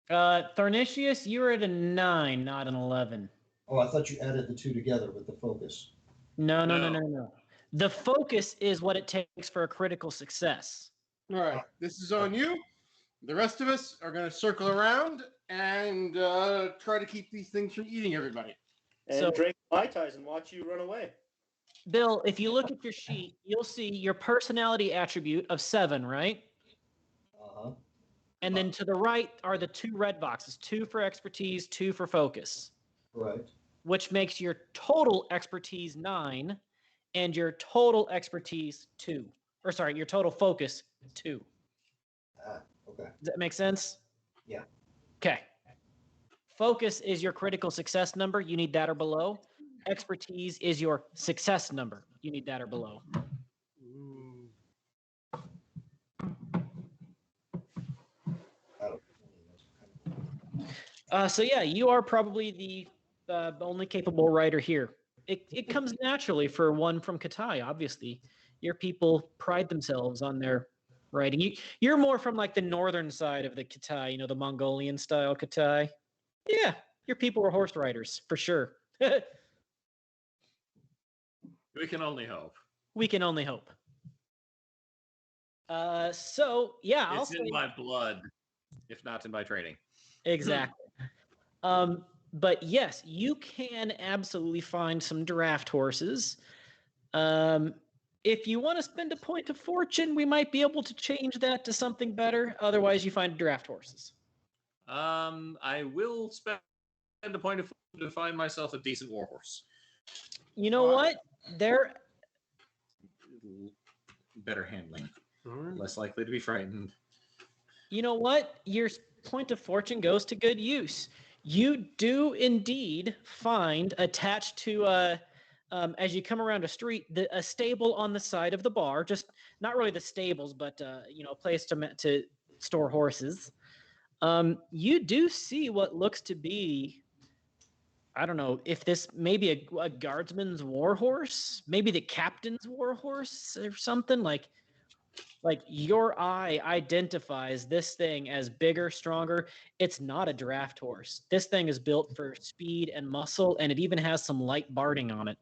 Tharnicius, you were at a 9, not an 11. Oh, I thought you added the 2 together with the focus. No. The focus is what it takes for a critical success. All right, this is on you. The rest of us are going to circle around and try to keep these things from eating everybody. And So- drink Mai Tais and watch you run away. Bill, if you look at your sheet, you'll see your personality attribute of 7, right? Uh-huh. And then to the right are the 2 red boxes, 2 for expertise, 2 for focus, Right. which makes your total expertise 9 and your total expertise 2. Or sorry, your total focus 2. Okay. Does that make sense? Yeah. Okay. Focus is your critical success number. You need that or below. Expertise is your success number. You need that or below. So yeah, you are probably the only capable writer here. It comes naturally for one from Katai. Obviously, your people pride themselves on their writing. You're more from like the northern side of the Katai, you know, the Mongolian style Katai. Yeah, your people were horse riders for sure. We can only hope. We can only hope. So yeah, I'll It's in say my blood, if not in my training. exactly. But yes, you can absolutely find some draft horses. If you want to spend a point of fortune, we might be able to change that to something better. Otherwise, you find draft horses. I will spend a point of fortune to find myself a decent warhorse. You know what? They're Better handling, less likely to be frightened. You know what? Your point of fortune goes to good use. You do indeed find attached to as you come around a street, a stable on the side of the bar. Just not really the stables, but a place to store horses. You do see what looks to be, I don't know if this maybe a guardsman's war horse, maybe the captain's war horse or something like your eye identifies this thing as bigger, stronger. It's not a draft horse. This thing is built for speed and muscle, and it even has some light barding on it.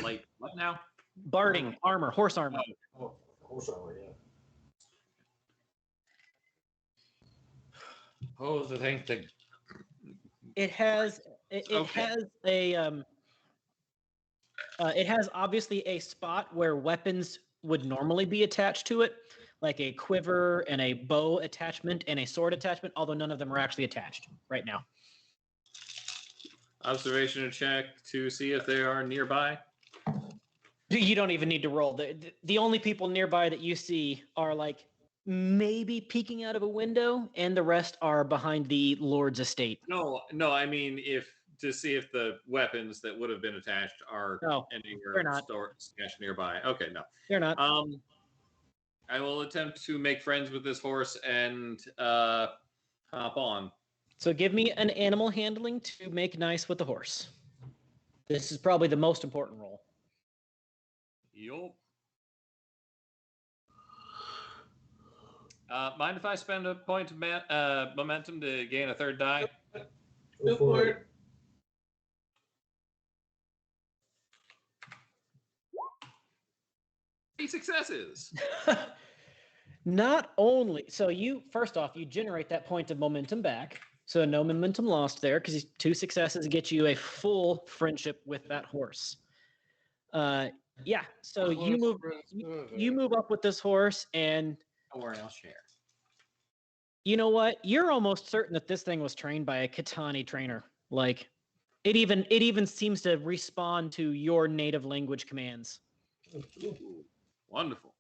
Like what now? Barding, armor, horse armor. Oh, horse armor, yeah. Oh, the thing. It has has a it has obviously a spot where weapons would normally be attached to it, like a quiver and a bow attachment and a sword attachment, although none of them are actually attached right now. Observation check to see if they are nearby. You don't even need to roll. The only people nearby that you see are like maybe peeking out of a window, and the rest are behind the Lord's estate. No, I mean to see if the weapons that would have been attached are anywhere stashed nearby. Okay, no. They're not. I will attempt to make friends with this horse and hop on. So give me an animal handling to make nice with the horse. This is probably the most important role. Yup. Mind if I spend a point of momentum to gain a third die? Go for it. Three successes. Not only, so first off, you generate that point of momentum back. So no momentum lost there because 2 successes get you a full friendship with that horse. Yeah, so you move up with this horse, and I'll share. You know what? You're almost certain that this thing was trained by a Katani trainer. Like, it even seems to respond to your native language commands. Ooh, wonderful.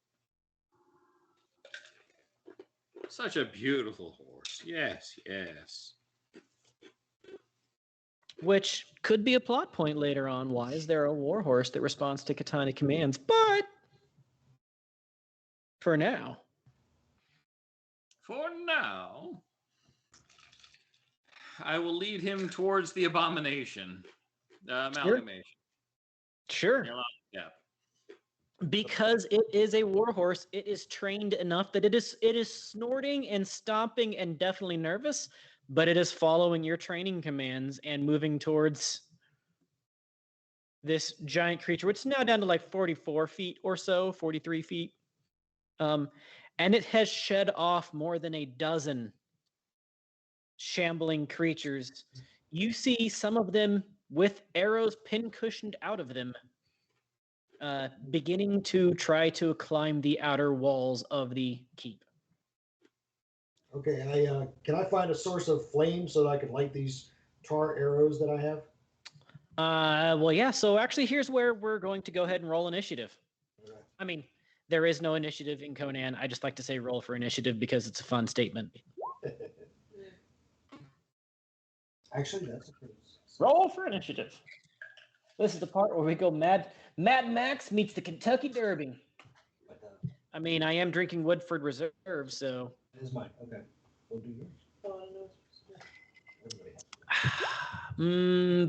Such a beautiful horse. Yes, yes. Which could be a plot point later on. Why is there a war horse that responds to Katani commands? But for now, I will lead him towards the abomination. Amalgamation. Sure. Yeah. Because it is a war horse, it is trained enough that it is snorting and stomping and definitely nervous, but it is following your training commands and moving towards this giant creature, which is now down to like 44 feet or so, 43 feet. And it has shed off more than a dozen shambling creatures. You see some of them with arrows pin-cushioned out of them, beginning to try to climb the outer walls of the keep. Okay, can I find a source of flame so that I can light these tar arrows that I have? Well, yeah. So actually, here's where we're going to go ahead and roll initiative. Okay. I mean, there is no initiative in Conan. I just like to say roll for initiative because it's a fun statement. Actually, that's a pretty... Roll for initiative. This is the part where we go Mad Max meets the Kentucky Derby. I mean, I am drinking Woodford Reserve, so... It is mine. Okay. We'll do yours. Oh, I know.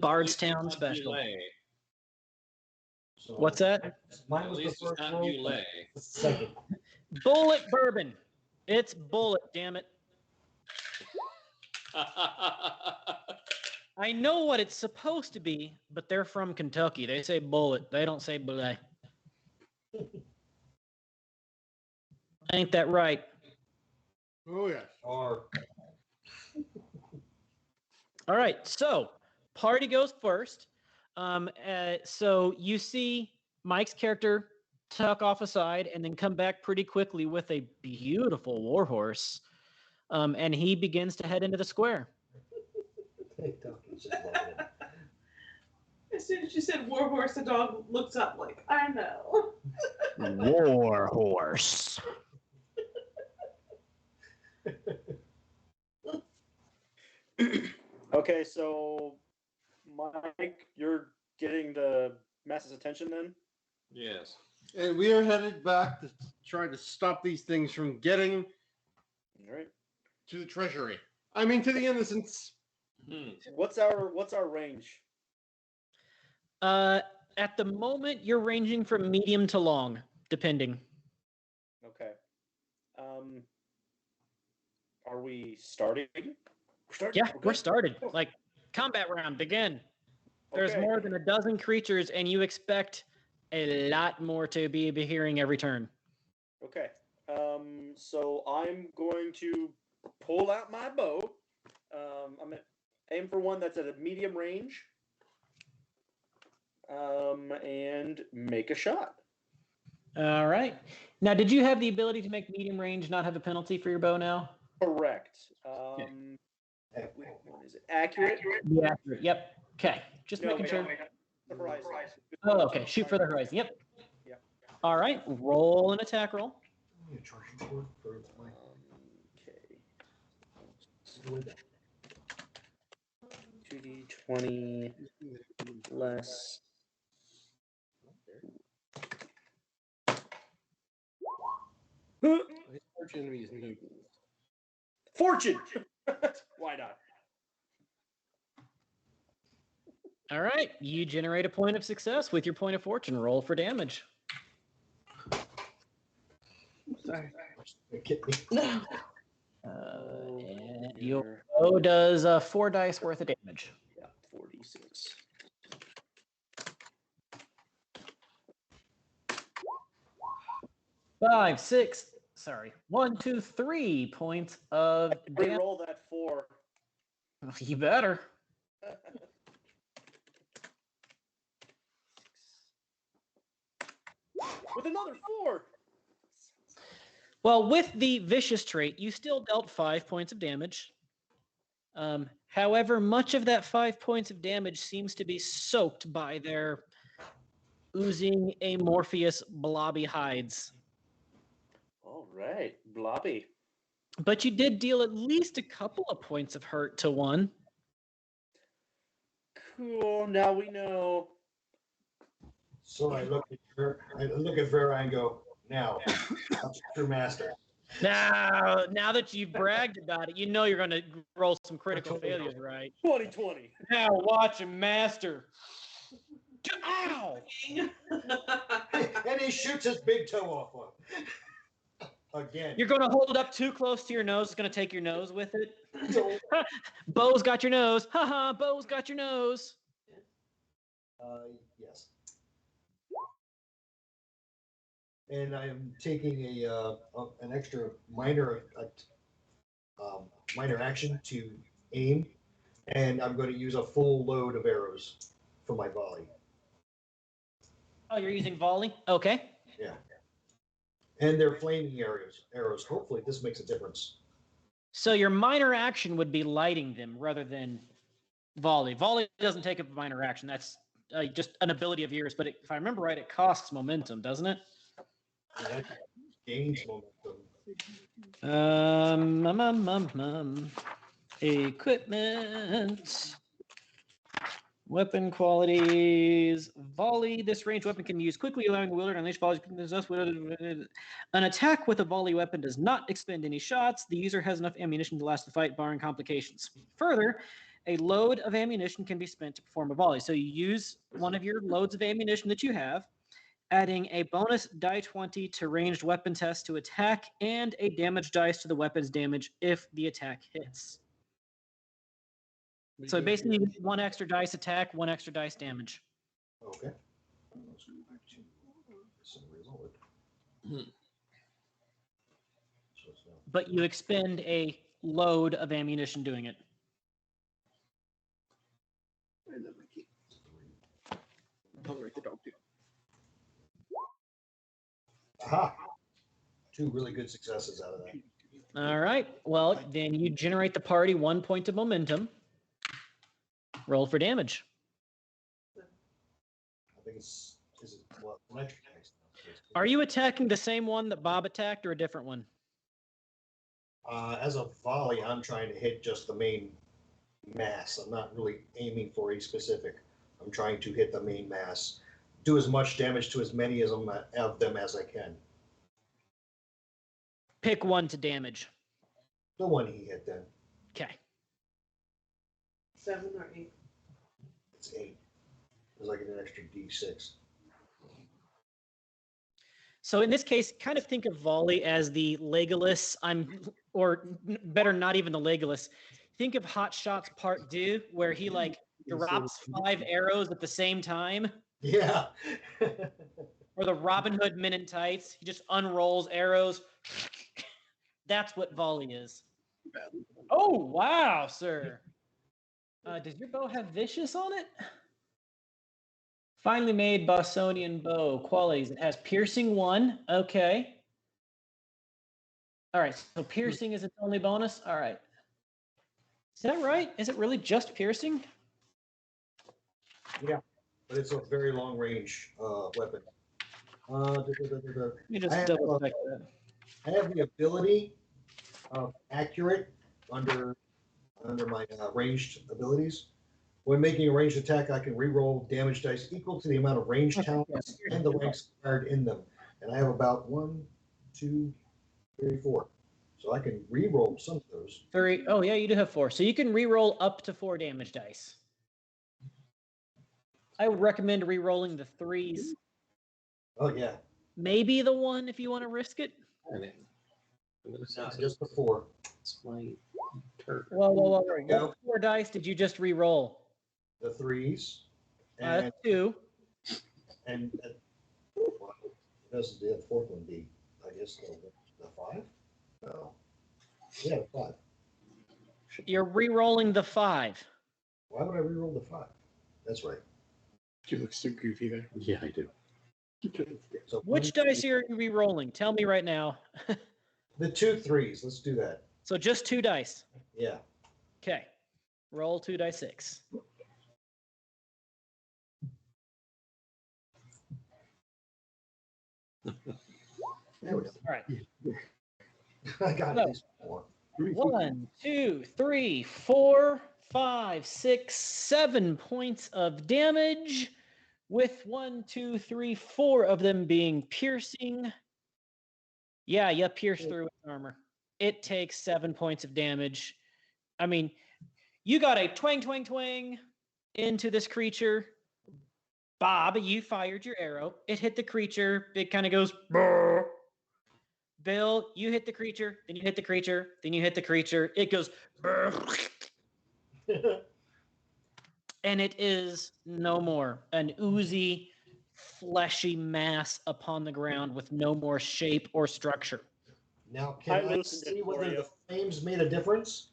Bardstown Not special. Goulet. So What's that? Mine At was the least it's first not roll. Goulet. The second. Bullet bourbon. It's bullet, damn it. I know what it's supposed to be, but they're from Kentucky. They say bullet. They don't say bullet. Ain't that right? Oh yes. Or All right, so party goes first. So you see Mike's character tuck off aside and then come back pretty quickly with a beautiful warhorse. And he begins to head into the square. As soon as you said warhorse, the dog looks up like, I know. Warhorse. Okay, so Mike, you're getting the mass's attention then? Yes. And we are headed back to try to stop these things from getting All right. to the treasury. I mean, to the innocents. What's our range? At the moment, you're ranging from medium to long, depending. Okay. Are we starting? Yeah, we're good? started. Like, combat round, begin. There's Okay. more than a dozen creatures, and you expect a lot more to be hearing every turn. Okay. So I'm going to pull out my bow. I'm gonna aim for one that's at a medium range. And make a shot. All right. Now, did you have the ability to make medium range not have a penalty for your bow now? Correct. What is it? Accurate? Yeah. Yep. Okay. Just No, making wait, sure. no, wait. The horizon. Oh, okay. Shoot for the horizon. Yep. Yep. All right. Roll an attack roll. I'm charging for my Okay. 2d20 less. Fortune. Why not? All right. You generate a point of success with your point of fortune. Roll for damage. Sorry. And your bow does 4 dice worth of damage. Yeah, 46. Five, six. Sorry. 1, 2, 3 points of damage. Roll that 4. You better. With another 4. Well, with the vicious trait, you still dealt 5 points of damage. However, much of that 5 points of damage seems to be soaked by their oozing amorphous blobby hides. All right, blobby. But you did deal at least a couple of points of hurt to one. Cool. Now we know. So I look at Vera and go, now, your master. Now that you've bragged about it, you know you're going to roll some critical failures, right? 2020. Now watch him master. Ow! And he shoots his big toe off on him. Again. You're going to hold it up too close to your nose. It's going to take your nose with it. Bo's got your nose. Haha, Bo's got your nose. Yes. And I am taking an extra minor action to aim, and I'm going to use a full load of arrows for my volley. Oh, you're using volley? Okay. Yeah. And they're flaming arrows. Hopefully this makes a difference. So your minor action would be lighting them rather than volley. Volley doesn't take a minor action. That's just an ability of yours. But if I remember right, it costs momentum, doesn't it? Yeah, it gains momentum. Equipment. Weapon qualities. Volley. This ranged weapon can be used quickly, allowing the wielder to unleash volleys. An attack with a volley weapon does not expend any shots. The user has enough ammunition to last the fight, barring complications. Further, A load of ammunition can be spent to perform a volley. So you use one of your loads of ammunition that you have, adding a bonus die 20 to ranged weapon test to attack and a damage dice to the weapon's damage if the attack hits. So basically, you get 1 extra dice attack, 1 extra dice damage. Okay. Let's go back to this and reroll it. So it's now But you expend a load of ammunition doing it. And then my key. 3. I'll write the dog too. Aha! 2 really good successes out of that. All right. Well, then you generate the party 1 point of momentum. Roll for damage. I think it's what electric dice now. Are you attacking the same one that Bob attacked or a different one? As a volley, I'm trying to hit just the main mass. I'm not really aiming for a specific. I'm trying to hit the main mass, do as much damage to as many of them as I can. Pick one to damage. The one he hit then. Okay. 7 or 8. It's 8. There's like an extra D6. So in this case, kind of think of volley as the Legolas. Or better, not even the Legolas. Think of Hot Shots Part 2, where he like drops 5 arrows at the same time. Yeah. Or the Robin Hood Men in Tights. He just unrolls arrows. That's what volley is. Oh, wow, sir. Does your bow have vicious on it? Finely made Bostonian bow. Qualities. It has piercing 1. Okay. All right. So piercing is its only bonus? All right. Is that right? Is it really just piercing? Yeah. But it's a very long range weapon. Let me just double check that. I have the ability of accurate under my ranged abilities. When making a ranged attack, I can reroll damage dice equal to the amount of ranged talents and the ranks acquired in them. And I have about 1, 2, 3, 4. So I can reroll some of those. 3. Oh, yeah, you do have 4. So you can reroll up to 4 damage dice. I would recommend rerolling the 3s. Oh, yeah. Maybe the 1 if you want to risk it. Just the 4. It's my turn. Whoa. Go. What 4 dice did you just reroll? The 3s. And, That's 2. and what does the 4th one be? I guess the 5? No. Yeah, the 5. You're rerolling the 5. Why would I reroll the 5? That's right. You look so goofy there. Yeah, I do. So Which dice are you rerolling? Tell me right now. the 2 3s. Let's do that. So just 2 dice. Yeah. Okay. Roll 2d6. There we go. All right. I got at least 4. 1, 2, 3, 4, 5, 6, 7 points of damage, with 1, 2, 3, 4 of them being piercing. Yeah, you pierce through its armor. It takes 7 points of damage. I mean, you got a twang, twang, twang into this creature. Bob, you fired your arrow. It hit the creature. It kind of goes, brr. Bill, you hit the creature, then you hit the creature, then you hit the creature. It goes, brr. And it is no more. An oozy, fleshy mass upon the ground with no more shape or structure. Now, can I loosened it see for whether you. the flames made a difference?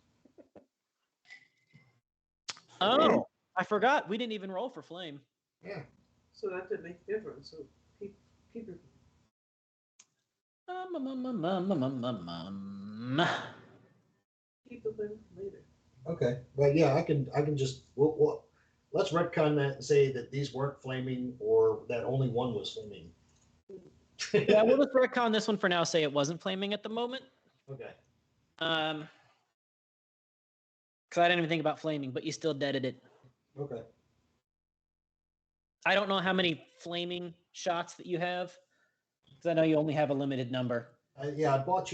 Oh, I forgot. We didn't even roll for flame. Yeah. So that didn't make a difference. So keep it. Keep the thing later. Okay. But yeah, I can just we'll let's retcon that and say that these weren't flaming or that only one was flaming. Yeah, we'll just retcon this one for now. Say it wasn't flaming at the moment. Okay. Because I didn't even think about flaming, but you still deaded it. Okay. I don't know how many flaming shots that you have, because I know you only have a limited number. Yeah, I bought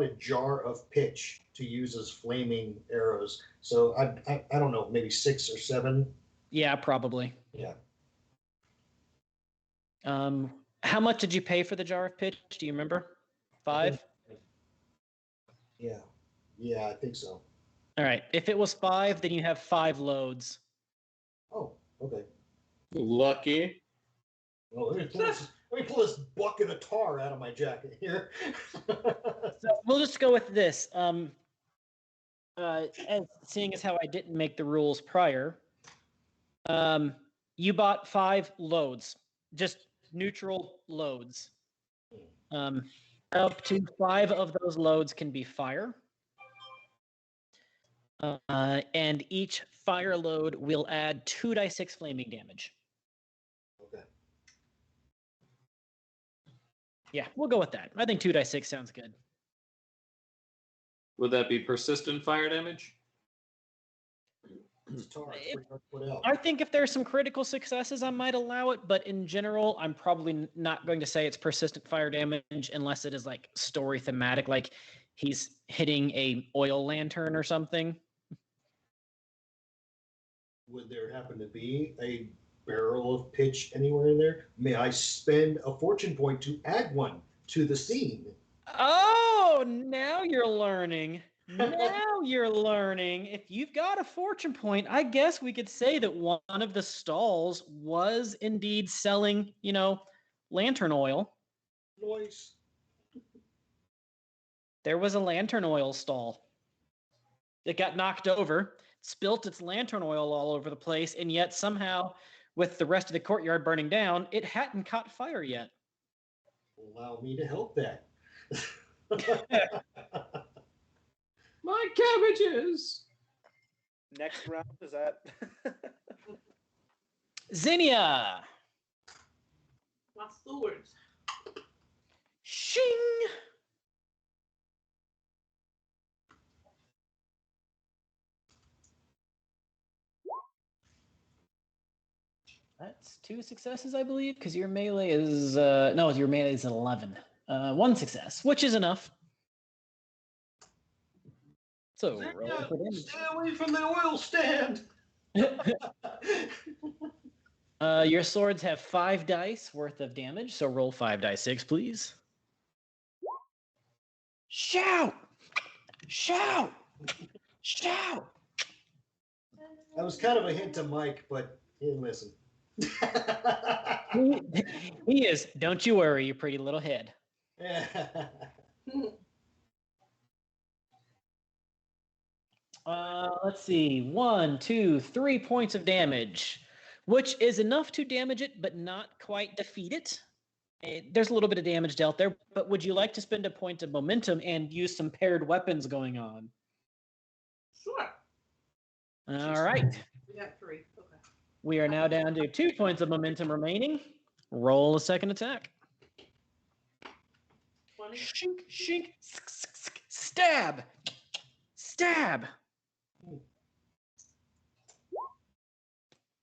a jar of pitch to use as flaming arrows. So I don't know, maybe 6 or 7. Yeah, probably. Yeah. How much did you pay for the jar of pitch? Do you remember? 5? Yeah. Yeah, I think so. All right. If it was 5, then you have 5 loads. Oh, okay. Lucky. Well, let me pull this bucket of tar out of my jacket here. So we'll just go with this. As seeing as how I didn't make the rules prior, you bought 5 loads, just neutral loads. Up to 5 of those loads can be fire. And each fire load will add 2d6 flaming damage. Okay. Yeah, we'll go with that. I think 2d6 sounds good. Would that be persistent fire damage? It's tar. It's pretty hard to put out. I think if there's some critical successes, I might allow it, but in general, I'm probably not going to say it's persistent fire damage unless it is like story thematic, like he's hitting a oil lantern or something. Would there happen to be a barrel of pitch anywhere in there? May I spend a fortune point to add one to the scene? Oh, now you're learning. Now you're learning. If you've got a fortune point, I guess we could say that one of the stalls was indeed selling, lantern oil. Noise. There was a lantern oil stall. It got knocked over, spilt its lantern oil all over the place, and yet somehow, with the rest of the courtyard burning down, it hadn't caught fire yet. Allow me to help that. My cabbages. Next round is that? Zinnia! My swords. Shing! That's 2 successes, I believe, because your melee is no, your melee is 11. 1 success, which is enough. So roll for damage. Stay away from the oil stand. Your swords have 5 dice worth of damage, so roll 5d6, please. Shout! Shout! Shout! That was kind of a hint to Mike, but he didn't listen. He is. Don't you worry, you pretty little head. Let's see. 1, 2, 3 points of damage, which is enough to damage it, but not quite defeat it. There's a little bit of damage dealt there, but would you like to spend a point of momentum and use some paired weapons going on? Sure. All right. We got 3. Okay. We are now down to 2 points of momentum remaining. Roll a second attack. 20. Shink, shink, stab, stab.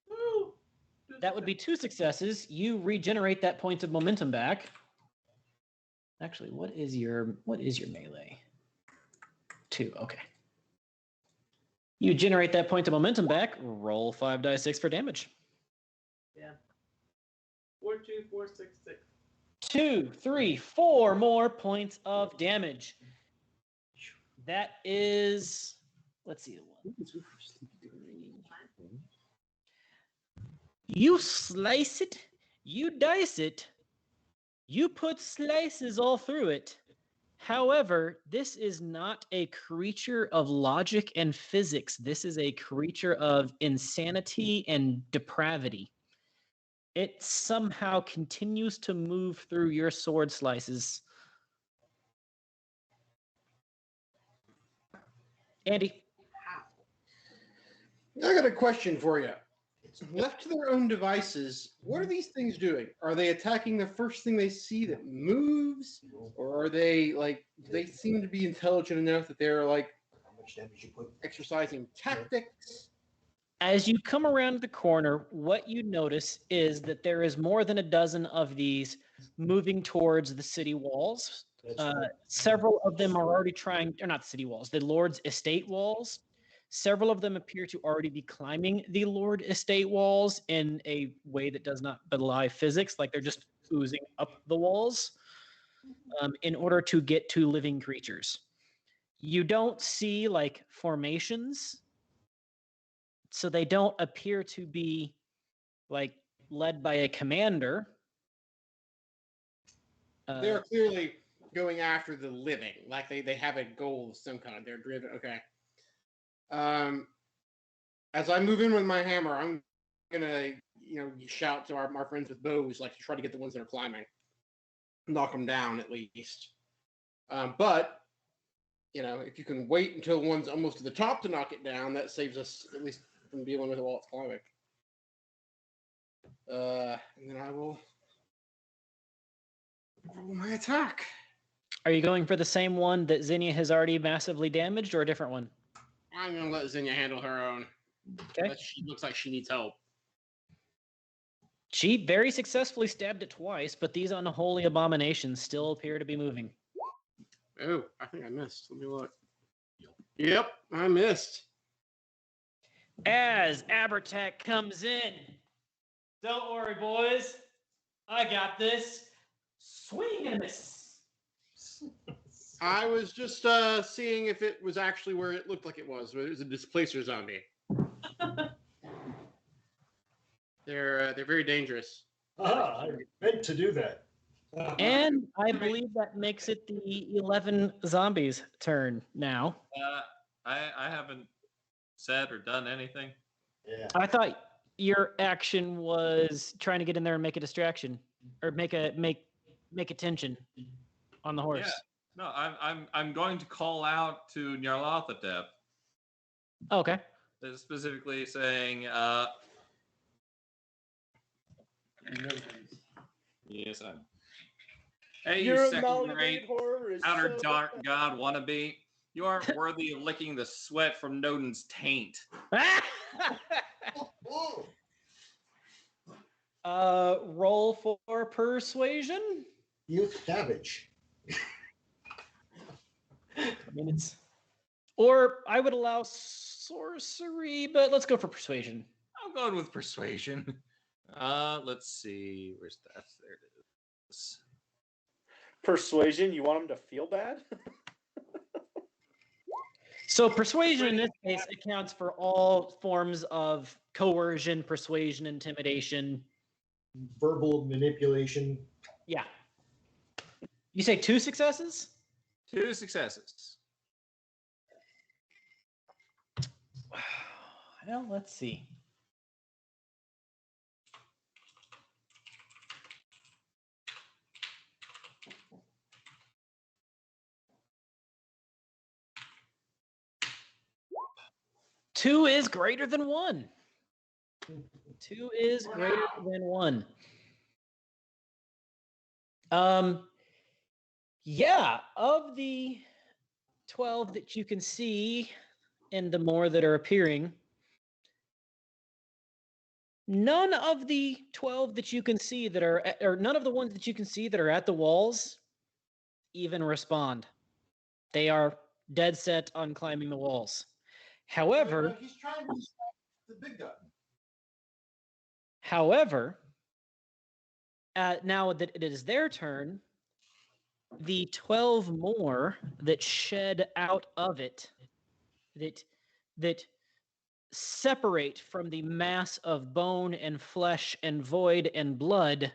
Woo! That would be 2 successes. You regenerate that point of momentum back. Actually, what is your melee? 2. Okay. You generate that point of momentum back. Roll 5d6 for damage. Yeah. 4, 2, 4, 6, 6. 2, 3, 4 more points of damage. That is, let's see. You slice it, you dice it, you put slices all through it. However, this is not a creature of logic and physics. This is a creature of insanity and depravity. It somehow continues to move through your sword slices. Andy. I got a question for you. Left to their own devices, what are these things doing? Are they attacking the first thing they see that moves? Or are they they seem to be intelligent enough that they're How much damage you put? exercising tactics? As you come around the corner, what you notice is that there is more than a dozen of these moving towards the city walls. That's right. Several of them are already trying, or not city walls, the Lord's estate walls. Several of them appear to already be climbing the Lord estate walls in a way that does not belie physics, like they're just oozing up the walls in order to get to living creatures. You don't see like formations, so they don't appear to be like led by a commander. They're clearly going after the living, like they have a goal of some kind. They're driven. Okay. As I move in with my hammer, I'm gonna shout to our friends with bows, like to try to get the ones that are climbing, knock them down at least. But if you can wait until one's almost to the top to knock it down, that saves us at least from dealing with it while it's climbing. And then I will roll my attack. Are you going for the same one that Zinnia has already massively damaged, or a different one? I'm gonna let Zinnia handle her own. Okay. She looks like she needs help. She very successfully stabbed it twice, but these unholy abominations still appear to be moving. Oh, I think I missed. Let me look. Yep, I missed. As Abertech comes in, don't worry, boys. I got this. Swing and a miss. I was just seeing if it was actually where it looked like it was. It was a displacer zombie. They're very dangerous. I meant to do that. And I believe that makes it the 11 zombies' turn now. I haven't said or done anything. Yeah. I thought your action was trying to get in there and make a distraction, or make attention on the horse. Yeah. No, I'm going to call out to Nyarlathotep. Okay. Specifically saying, yes, I'm. Hey, you Your second-rate horror is outer so dark god wannabe. You aren't worthy of licking the sweat from Nodin's taint. Roll for persuasion. You savage. I mean, or I would allow sorcery, but let's go for persuasion. I'm going with persuasion. Let's see. Where's that? There it is. Persuasion. You want him to feel bad? So persuasion in this case accounts for all forms of coercion, persuasion, intimidation. Verbal manipulation. Yeah. You say 2 successes? 2 successes. Well, let's see. Two is greater than 1. 2 is greater than 1. Yeah, of the 12 that you can see and the more that are appearing, none of the 12 that you can see that are, or none of the ones that you can see that are at the walls even respond. They are dead set on climbing the walls. However, he's trying to distract the big guy. However, now that it is their turn, the 12 more that shed out of it, that separate from the mass of bone and flesh and void and blood,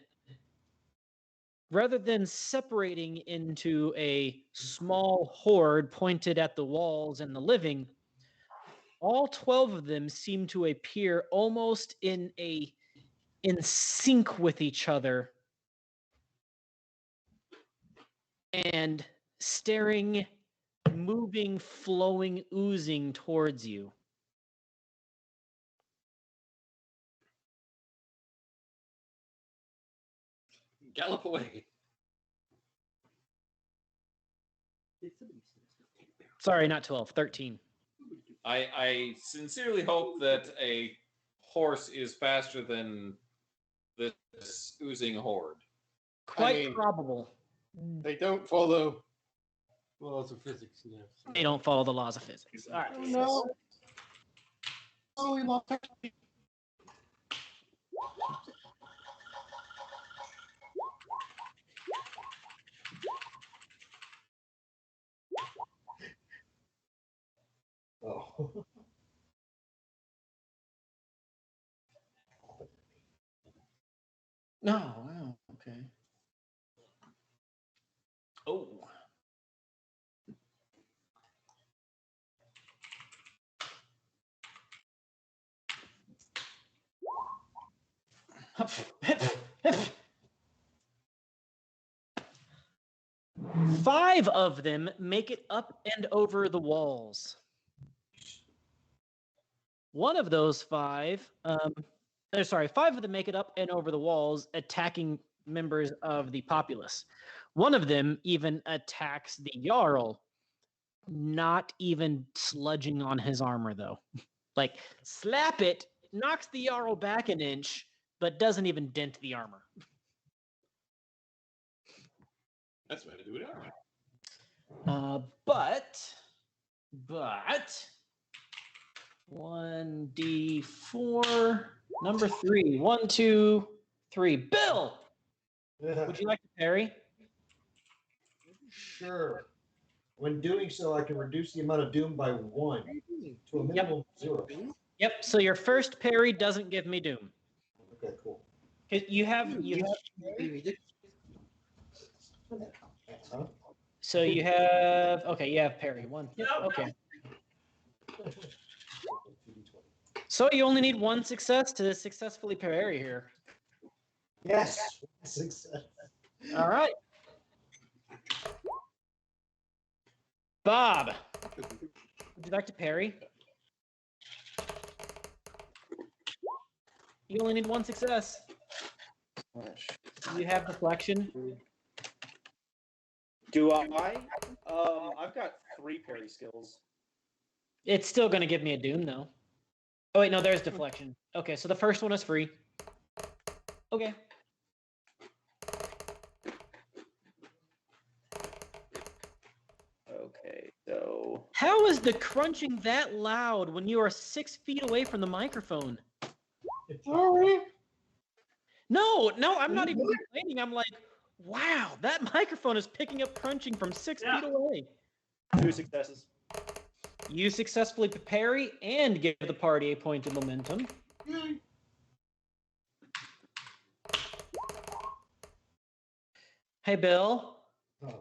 rather than separating into a small horde pointed at the walls and the living, all 12 of them seem to appear almost in sync with each other and staring, moving, flowing, oozing towards you. Gallop away. Sorry, not 12, 13. I sincerely hope that a horse is faster than this oozing horde. Quite probable. They don't follow laws of physics. Yeah. They don't follow the laws of physics. All right. Oh no! Oh, we lost. Oh. No, wow, okay. Oh. Five of them make it up and over the walls. One of those five, five of them make it up and over the walls, attacking members of the populace. One of them even attacks the Jarl, not even sludging on his armor, though. Like, slap it, knocks the Jarl back an inch, but doesn't even dent the armor. That's the way to do it. But 1d4, number 3. 1, 2, 3. Bill, would you like to parry? Sure. When doing so, I can reduce the amount of doom by 1 to a minimum of 0. Yep. So your first parry doesn't give me doom. Okay, cool. You have. Huh? So you have. Okay, you have parry 1. Yep. Okay. So you only need 1 success to successfully parry here. Yes. Success. All right. Bob, would you like to parry? You only need 1 success. You have deflection. Do I? I've got 3 parry skills. It's still going to give me a doom, though. Oh, wait, no, there's deflection. Okay, so the first one is free. Okay. Okay, so How is the crunching that loud when you are 6 feet away from the microphone? No, I'm not even complaining. I'm like, wow, that microphone is picking up crunching from 6 feet away. 2 successes. You successfully parry and give the party a point of momentum. Hey, Bill, Oh, God.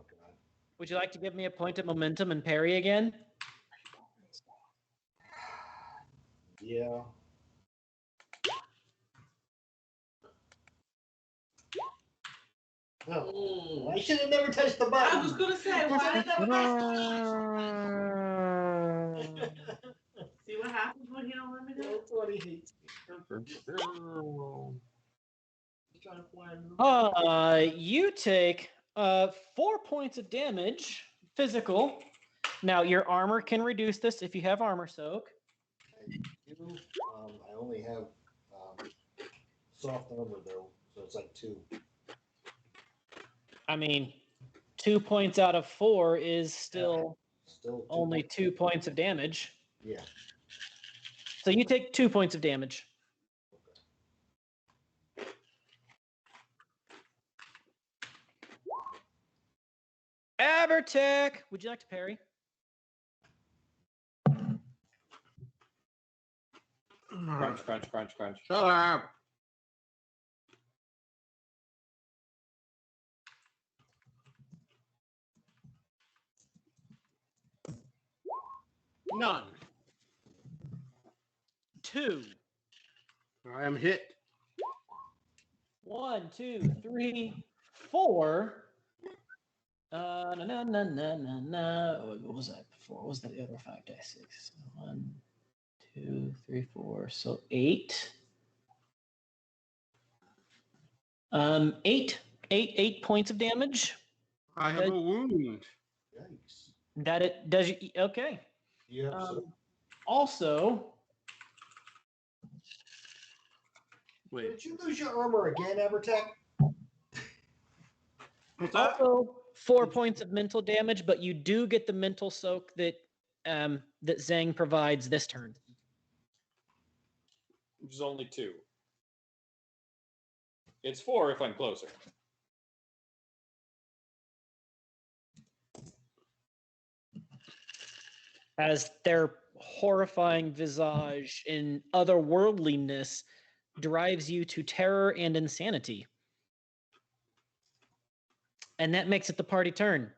would you like to give me a point of momentum and parry again? Yeah. No. I should have never touched the button. I was gonna say, why did that See what happens when you don't let me know? That's what he hates. You take 4 points of damage, physical. Now, your armor can reduce this if you have armor soak. I only have soft armor, though, so it's like 2. I mean, 2 points out of 4 is still only 2 points of damage. Yeah. So you take 2 points of damage. Abertech, would you like to parry? Crunch, crunch, crunch, crunch. Shut up. None. 2. I am hit. 1, 2, 3, 4. No. What was that before? What was the other 5 dice? 6. 1, 2, 3, 4. So 8. 8 points of damage. I have a wound. Yikes. That it does. Okay. Yeah. So Also, Wait. did you lose your armor again, Abertech? What's that? also, 4 points of mental damage, but you do get the mental soak that that Zhang provides this turn. Which is only 2. It's 4 if I'm closer. As their horrifying visage in otherworldliness drives you to terror and insanity. And that makes it the party turn.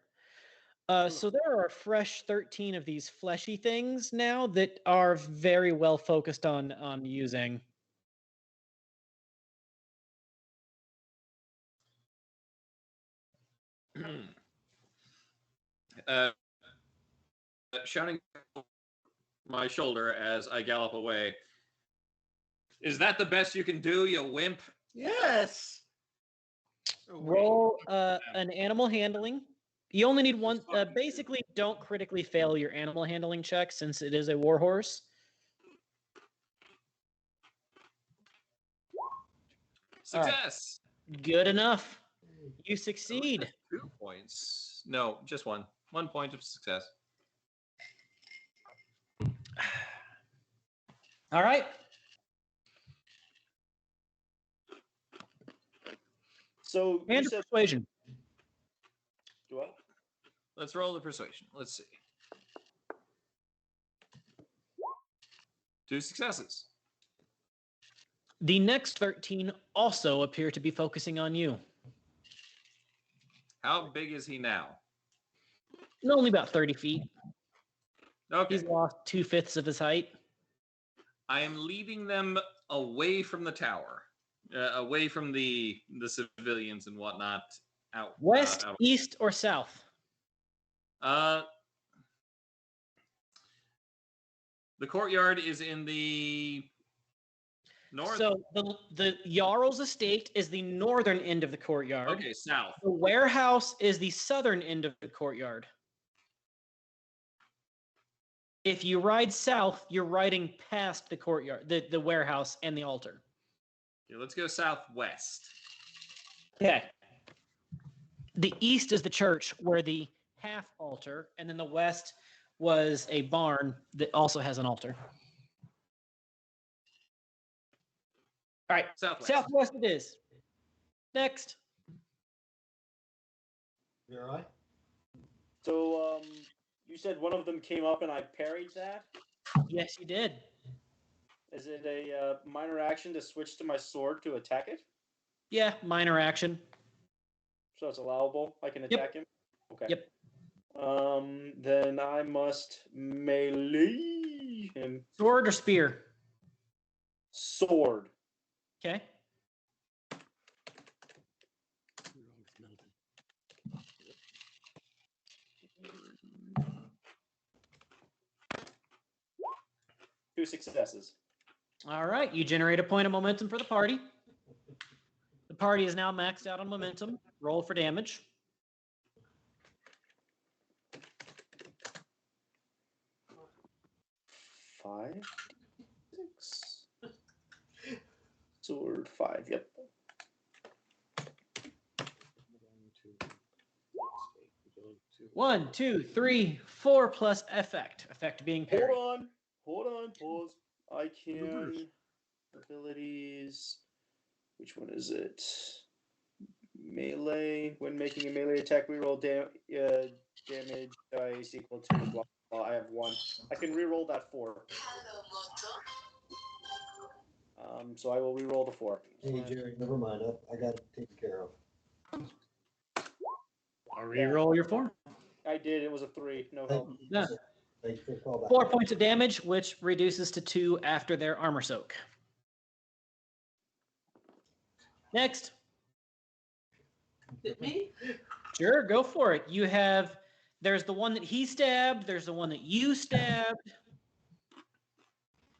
So there are a fresh 13 of these fleshy things now that are very well focused on using. Shouting my shoulder as I gallop away. Is that the best you can do, you wimp? Yes. Roll an animal handling. You only need one. Basically, don't critically fail your animal handling check since it is a warhorse. Success. Right. Good enough. You succeed. 2 points. No, just 1. 1 point of success. All right. So And you said persuasion. do I? Let's roll the persuasion. Let's see. 2 successes. The next 13 also appear to be focusing on you. How big is he now? Only about 30 feet. Okay. He's lost 2/5 of his height. I am leading them away from the tower, away from the civilians and whatnot. Out West, out. east, or south? The courtyard is in the north. So the Jarl's estate is the northern end of the courtyard. Okay, south. The warehouse is the southern end of the courtyard. If you ride south, you're riding past the courtyard, the warehouse, and the altar. Okay, let's go southwest. Okay. The east is the church where the half altar, and then the west was a barn that also has an altar. All right, Southwest. southwest it is. Next. You all right? So you said one of them came up and I parried that. Yes, you did. Is it a minor action to switch to my sword to attack it? Yeah, minor action. So it's allowable. I can attack him. Okay. Yep. Then I must melee him. Sword or spear? Sword. Okay. Two successes. All right, you generate a point of momentum for the party. The party is now maxed out on momentum. Roll for damage. Five, 6. Sword 5. Yep. 1, 2, 3, 4 plus effect. Effect being parry. Hold on. Pause. I can abilities. Which one is it? Melee. When making a melee attack, reroll damage dice equal to blah, blah. I have 1. I can reroll that 4. So I will reroll the 4. Hey, Jerry, never mind. I got it taken care of. I'll reroll your 4. I did. It was a 3. No Thank help. you. Yeah. Thank you for the callback. 4 points of damage, which reduces to 2 after their armor soak. Next. Is it me? Sure, go for it. You have, there's the one that he stabbed, there's the one that you stabbed.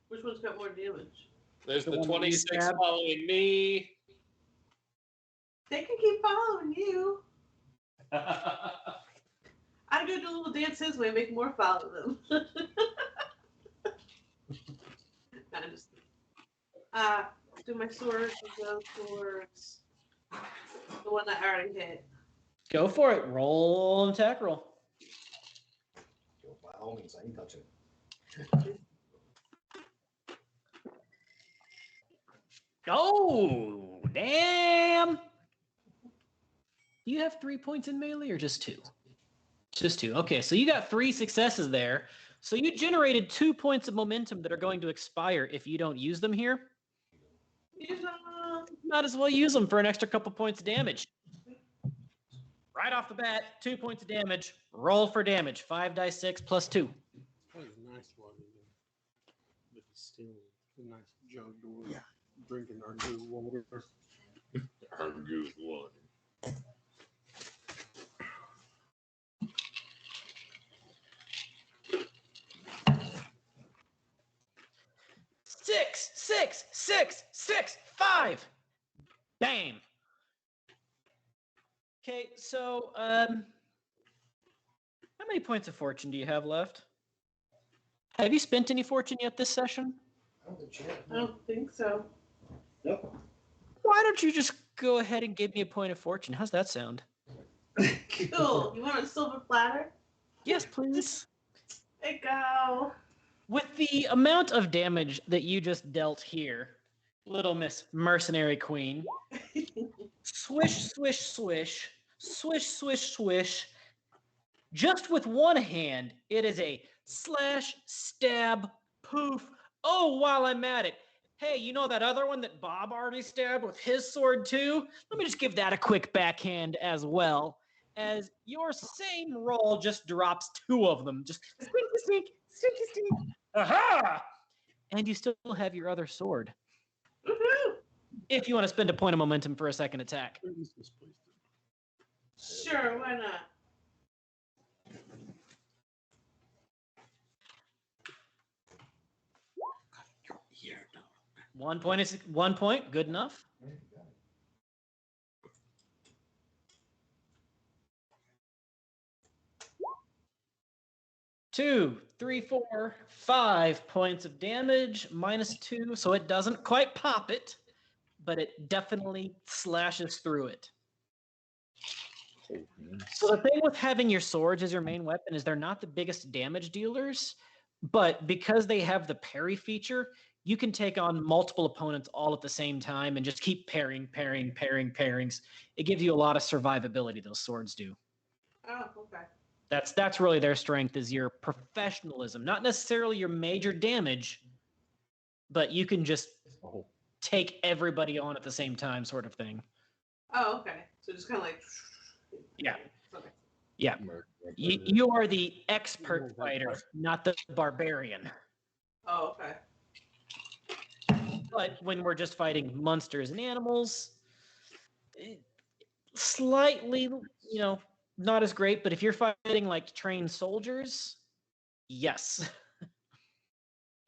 Which one's got more damage? There's The the one that you 26 stabbed. following me. They can keep following you. I'd go do a little dance his way, make more follow them. I'm just do my sword and go towards the one that I already hit. Go for it. Roll an attack roll. By all means, I can touch it. Oh, damn. Do you have 3 points in melee or just 2? Just 2. Okay, so you got 3 successes there. So you generated 2 points of momentum that are going to expire if you don't use them here. Might as well use them for an extra couple points of damage. Right off the bat, 2 points of damage. Roll for damage. 5d6 plus 2. That was a nice one. But it's still a nice jug drinking our good water. Our good one. Six, 5. Bam. Okay, so how many points of fortune do you have left? Have you spent any fortune yet this session? I don't think she had. I don't think so. Nope. Why don't you just go ahead and give me a point of fortune? How's that sound? Cool. You want a silver platter? Yes, please. There you go. With the amount of damage that you just dealt here, little Miss Mercenary Queen, swish, swish, swish, swish, swish, swish. Just with one hand, it is a slash, stab, poof. Oh, while I'm at it. Hey, you know that other one that Bob already stabbed with his sword too? Let me just give that a quick backhand as well. As your same roll just drops 2 of them. Just stink, stink, stink, stink. Aha! And you still have your other sword. Woohoo! If you want to spend a point of momentum for a second attack. Sure, why not? One point is 1 point. Good enough. Two, 3, 4, 5 points of damage, -2, so it doesn't quite pop it, but it definitely slashes through it. So the thing with having your swords as your main weapon is they're not the biggest damage dealers, but because they have the parry feature, you can take on multiple opponents all at the same time and just keep parrying, parrings. It gives you a lot of survivability, those swords do. Oh, okay. That's really their strength, is your professionalism, not necessarily your major damage, but you can just take everybody on at the same time, sort of thing. Oh, okay. So just kind of like. Yeah. Okay. Yeah. You are the expert fighter, not the barbarian. Oh, okay. But when we're just fighting monsters and animals, slightly, not as great. But if you're fighting like trained soldiers, yes.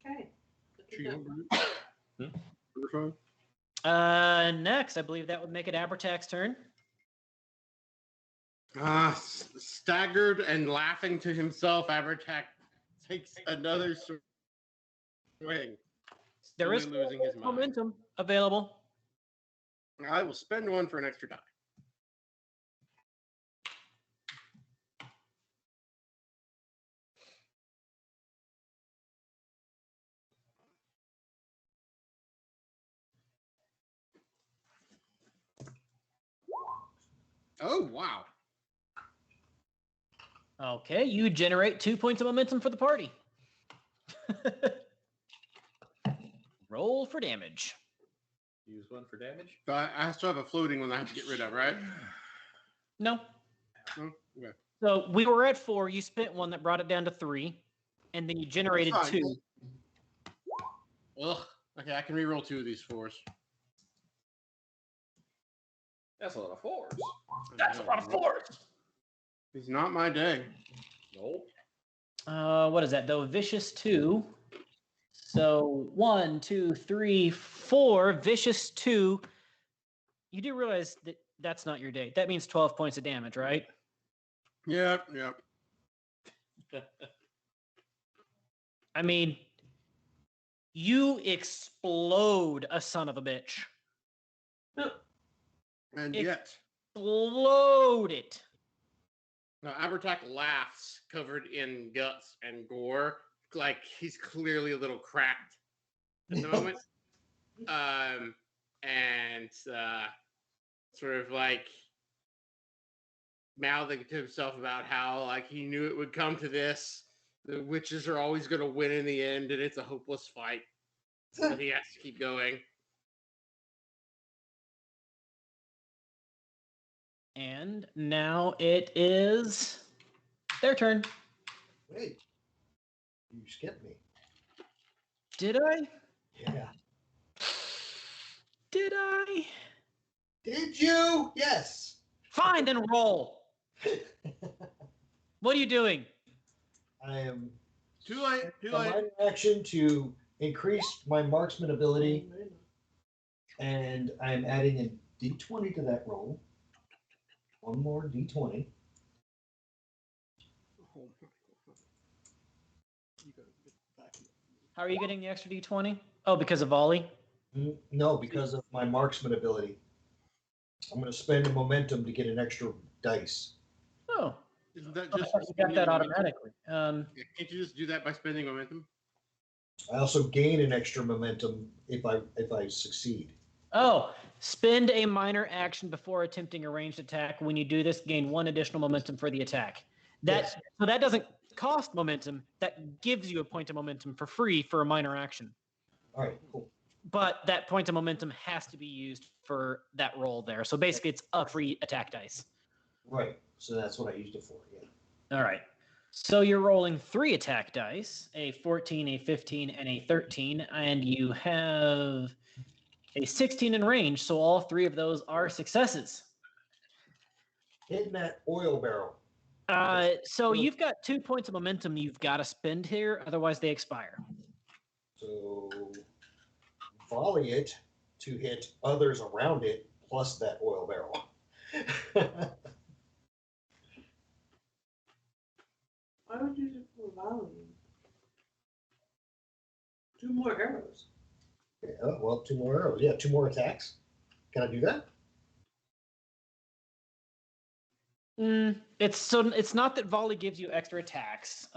Okay. Next, I believe that would make it Abertak's turn. Staggered and laughing to himself, Abertak takes another swing. There is losing his mind. momentum available. I will spend 1 for an extra die. Oh, wow. Okay, you generate 2 points of momentum for the party. Roll for damage. Use 1 for damage. So I still have a floating one I have to get rid of, right? No. Oh, okay. So we were at 4. You spent 1 that brought it down to 3, and then you generated 2. Ugh. Okay, I can reroll 2 of these 4s. That's a lot of 4s. That's a lot of 4s. It's not my day. Nope. What is that though? Vicious 2. So 1, 2, 3, 4. Vicious 2. You do realize that that's not your day. That means 12 points of damage, right? Yep. I mean, you explode a son of a bitch. And yet. Explode it. Abertak laughs, covered in guts and gore, like he's clearly a little cracked at the moment. And sort of like mouthing to himself about how like he knew it would come to this. The witches are always going to win in the end, and it's a hopeless fight. But he has to keep going. And now it is their turn. Wait, you skipped me. Did I? Yeah. Did I? Did you? Yes. Fine, then roll. What are you doing? I am. Too late. Too A late. minor action to increase my marksman ability, and I'm adding a d20 to that roll. One more d20. How are you getting the extra d20? Oh, because of volley? No, because of my marksman ability. I'm going to spend a momentum to get an extra dice. Oh, Isn't that I just thought you got that automatically. Can't you just do that by spending momentum? I also gain an extra momentum if I succeed. Oh, spend a minor action before attempting a ranged attack. When you do this, gain 1 additional momentum for the attack. Yes. So that doesn't cost momentum. That gives you a point of momentum for free for a minor action. All right, cool. But that point of momentum has to be used for that roll there. So basically, it's a free attack dice. Right. So that's what I used it for. Yeah. All right. So you're rolling 3 attack dice, a 14, a 15, and a 13, and you have a 16 in range. So all 3 of those are successes. Hitting that oil barrel. So you've got 2 points of momentum you've got to spend here, otherwise they expire. So volley it to hit others around it, plus that oil barrel. Why would you use it for volleying? 2 more arrows. Yeah, well, 2 more arrows. Yeah, 2 more attacks. Can I do that? It's not that volley gives you extra attacks.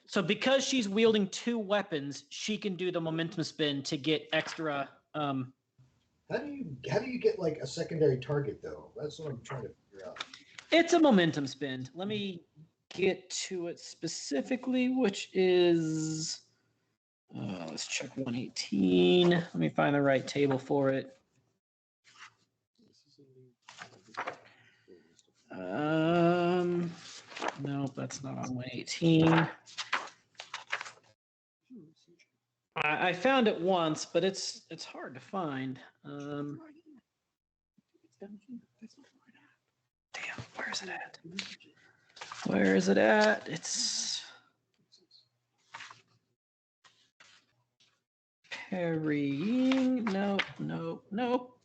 So because she's wielding 2 weapons, she can do the momentum spin to get extra. How do you get like a secondary target though? That's what I'm trying to figure out. It's a momentum spin. Let me get to it specifically, which is. Let's check 118. Let me find the right table for it. Nope, that's not on 118. I found it once, but it's hard to find. Damn, where's it at? Where is it at? It's parrying. Nope, nope, nope.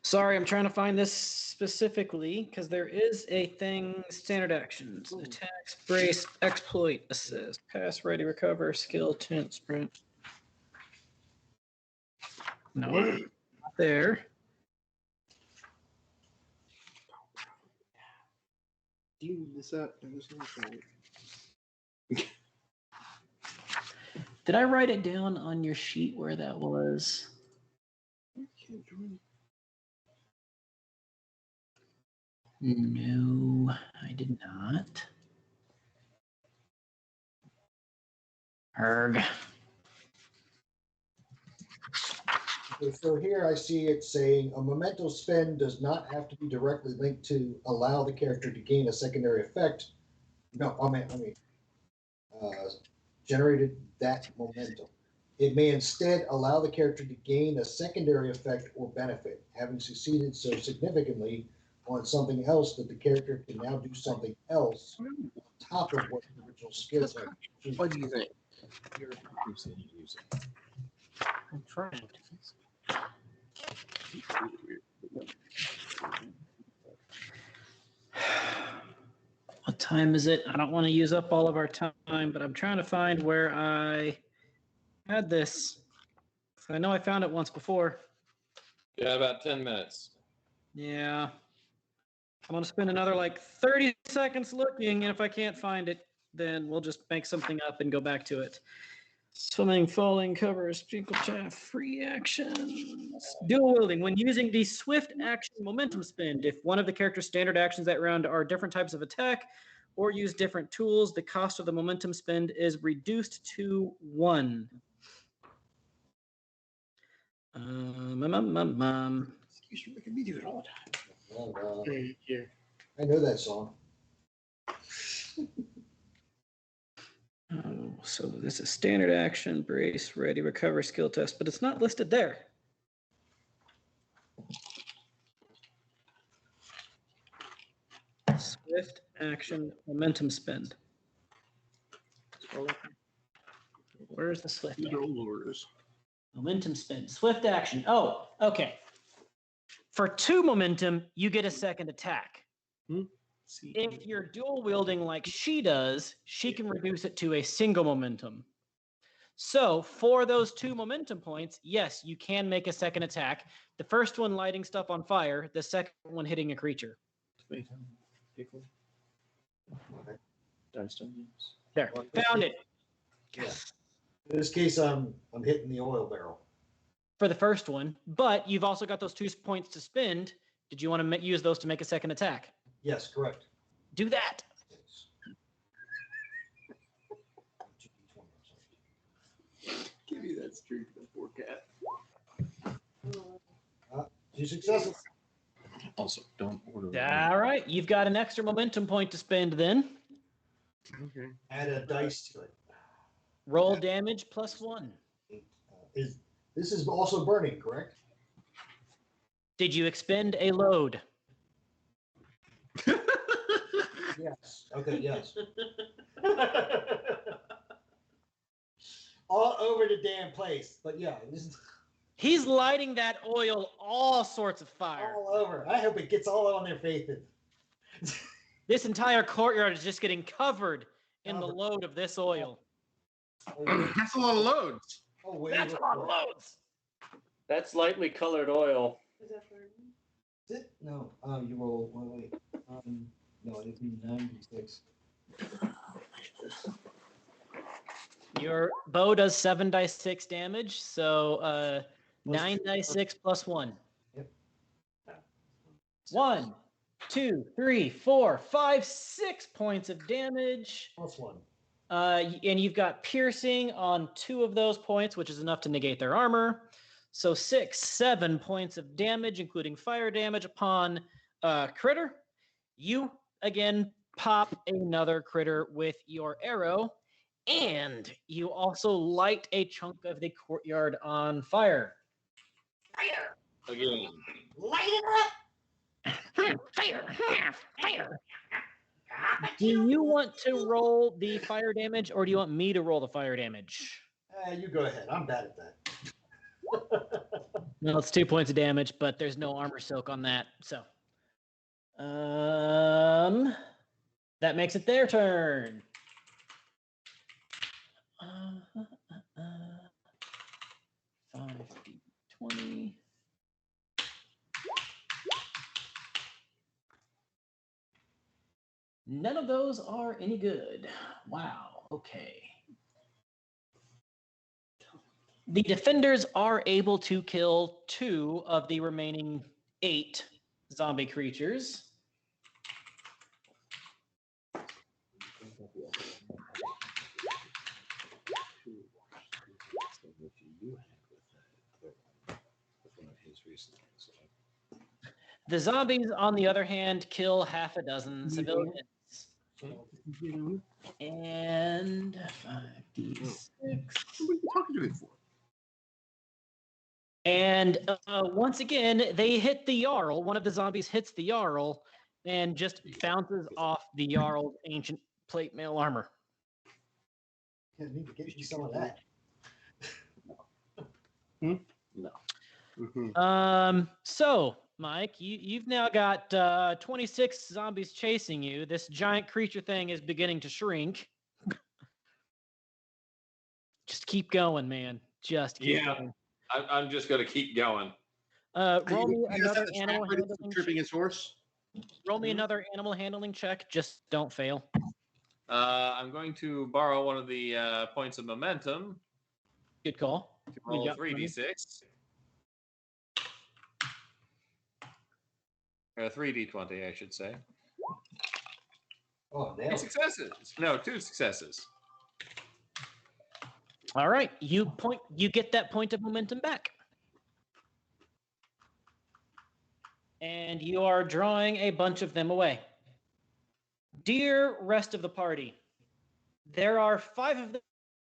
Sorry, I'm trying to find this specifically because there is a thing, standard actions, attacks, brace, exploit, assist, pass, ready, recover, skill, tent, sprint. No, not there. Did I write it down on your sheet where that was? No, I did not. Erg. Okay, so here I see it saying a memento spend does not have to be directly linked to allow the character to gain a secondary effect. No, generated that momentum. It may instead allow the character to gain a secondary effect or benefit, having succeeded so significantly on something else that the character can now do something else on top of what the original skill set. What do you think? I'm trying. time is it? I don't want to use up all of our time, but I'm trying to find where I had this. I know I found it once before. Yeah, about 10 minutes. Yeah. I'm going to spend another like 30 seconds looking, and if I can't find it, then we'll just make something up and go back to it. Swimming, falling, covers, twinkle chaff, free actions. Dual wielding. When using the swift action momentum spend, if one of the character's standard actions that round are different types of attack or use different tools, the cost of the momentum spend is reduced to 1. Excuse me, making me do it all the time. Oh, Thank you. I know that song. Oh, so this is standard action, brace, ready, recover, skill test, but it's not listed there. Swift action, momentum spend. Where's the swift These action? are lures. Momentum spend. Swift action. Oh, okay. For 2 momentum, you get a second attack. See. If you're dual wielding like she does, she can reduce it to a single momentum. So for those 2 momentum points, yes, you can make a second attack. The first one lighting stuff on fire, the second one hitting a creature. There, found it. Yes. In this case, I'm hitting the oil barrel. For the first one, but you've also got those 2 points to spend. Did you want to use those to make a second attack? Yes, correct. Do that. Give me that streak of the poor cat. Two successes. Also, don't order. All right, you've got an extra momentum point to spend then. Okay. Add a dice to it. Roll damage +1. This is also burning, correct? Did you expend a load? Yes. Okay, yes. All over the damn place. But yeah, this is He's lighting that oil all sorts of fire. all over. I hope it gets all on their faces. This entire courtyard is just getting covered in the load of this oil. That's a lot of loads. Oh, wait. That's a lot of loads. That's lightly colored oil. Is that for Is it? No. You roll. Wait. No, it'd be 96. Your bow does 7 dice 6 damage, so 9 dice 6 +1. Yep. 1, 2, 3, 4, 5, 6 points of damage. +1. And you've got piercing on 2 of those points, which is enough to negate their armor. So 6, 7 points of damage, including fire damage upon critter. You, again, pop another critter with your arrow, and you also light a chunk of the courtyard on fire. fire? Again. Light it up! Fire! Do you want to roll the fire damage, or do you want me to roll the fire damage? You go ahead. I'm bad at that. No, it's 2 points of damage, but there's no armor soak on that. So, that makes it their turn. 5, 20. None of those are any good. Wow. Okay. The defenders are able to kill 2 of the remaining 8 zombie creatures. The zombies, on the other hand, kill half a dozen civilians. And 5d6. What are you talking to me for? And once again, they hit the Jarl. One of the zombies hits the Jarl and just bounces off the Jarl's ancient plate mail armor. I need to get you some of that. No. So Mike. You've now got 26 zombies chasing you. This giant creature thing is beginning to shrink. Just keep going, man. Just keep going. I'm just going to keep going. Roll me another the animal track ready for handling. tripping his horse. Roll me another animal handling check. Just don't fail. I'm going to borrow one of the points of momentum Good call. to roll got 3d6. 3d20, I should say. Oh, 3 nailed it. successes. No, 2 successes. All right, you get that point of momentum back. And you are drawing a bunch of them away. Dear rest of the party, there are 5 of them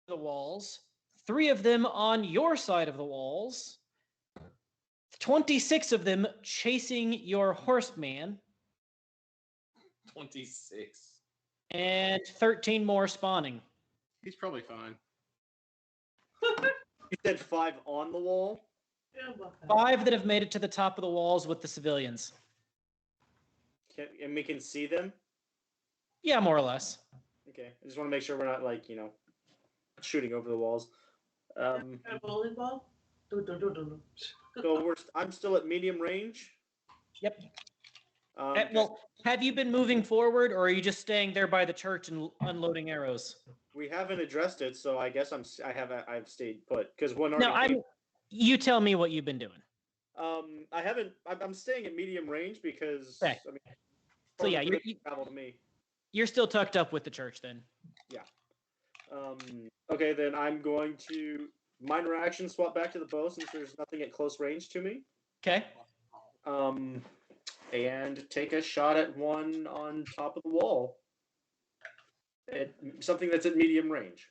on the walls, 3 of them on your side of the walls, 26 of them chasing your horseman, 26. and 13 more spawning. He's probably fine. You said 5 on the wall? 5 that have made it to the top of the walls with the civilians. And we can see them? Yeah, more or less. Okay. I just want to make sure we're not, like, shooting over the walls. A bowling ball? So I'm still at medium range? Yep. Okay. Well, have you been moving forward, or are you just staying there by the church and unloading arrows? We haven't addressed it, so I guess I've stayed put because one. No, you tell me what you've been doing. I haven't. I'm staying at medium range because Okay. I mean. So yeah, travel to me. you're still tucked up with the church then. Yeah. Okay, then I'm going to minor action swap back to the bow since there's nothing at close range to me. Okay. And take a shot at one on top of the wall. Something that's at medium range.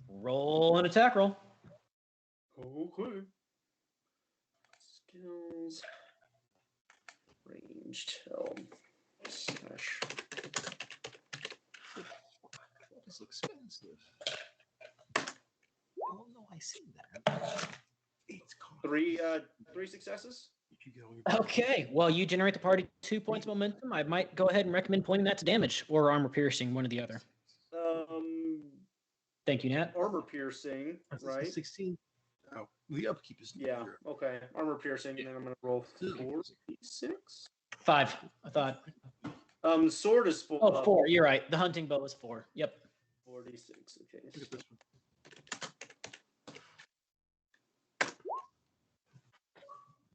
Roll an attack roll. Okay. Skills. Ranged helm. Slash. That is expensive. Oh no, I see that. It's Three successes. Okay. Well, you generate the party 2 points of momentum. I might go ahead and recommend pointing that to damage or armor piercing, one or the other. Thank you, Nat. Armor piercing, right? 16. Oh, the upkeep is Yeah. Okay. Armor piercing, and then I'm gonna roll 4d6. 5, I thought. Sword is 4. Oh, 4. You're right. The hunting bow is 4. Yep. 4d6. Okay. Look at this one.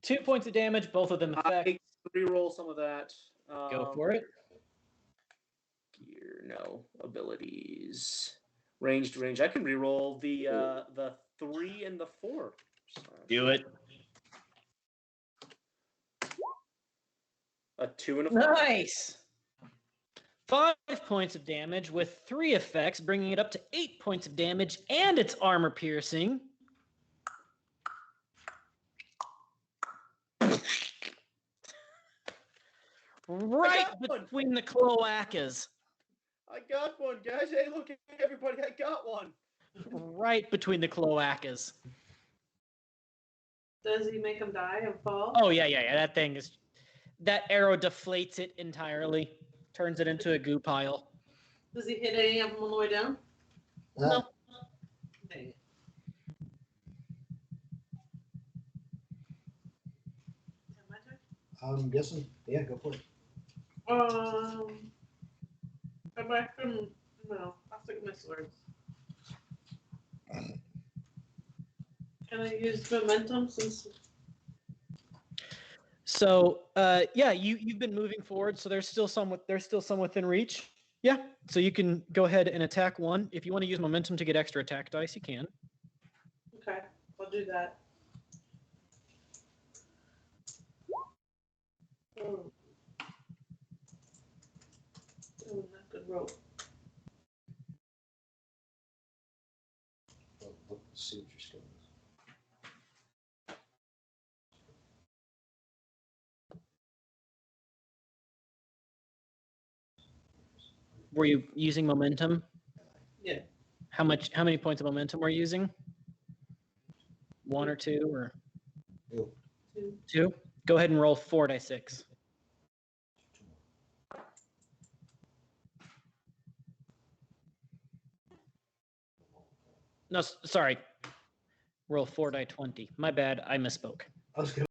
2 points of damage, both of them effect. I re-roll some of that. Go for it. Gear, no abilities. Ranged range. I can re-roll the 3 and the 4. Do it. A 2 and a 4. Nice. 5 points of damage with 3 effects, bringing it up to 8 points of damage, and it's armor piercing. Right between the cloacas. I got one, guys. Hey, look, everybody, I got one. Right between the cloacas. Does he make him die and fall? Oh, yeah. That arrow deflates it entirely, turns it into a goo pile. Does he hit any of them on the way down? No. Dang it. Is that my turn? I'm guessing. Yeah, go for it. Am I from? No, I'll stick with my swords. Can I use momentum since? So, yeah, you've been moving forward, so there's still some within reach. Yeah, so you can go ahead and attack one. If you want to use momentum to get extra attack dice, you can. Okay, I'll do that. Oh, not good roll. Let's see what your skill is. Were you using momentum? Yeah. How many points of momentum were you using? 1 or 2 or Ew. 2. 2? Go ahead and roll 4d6. No, sorry. Roll 4d20. My bad. I misspoke. I was gonna.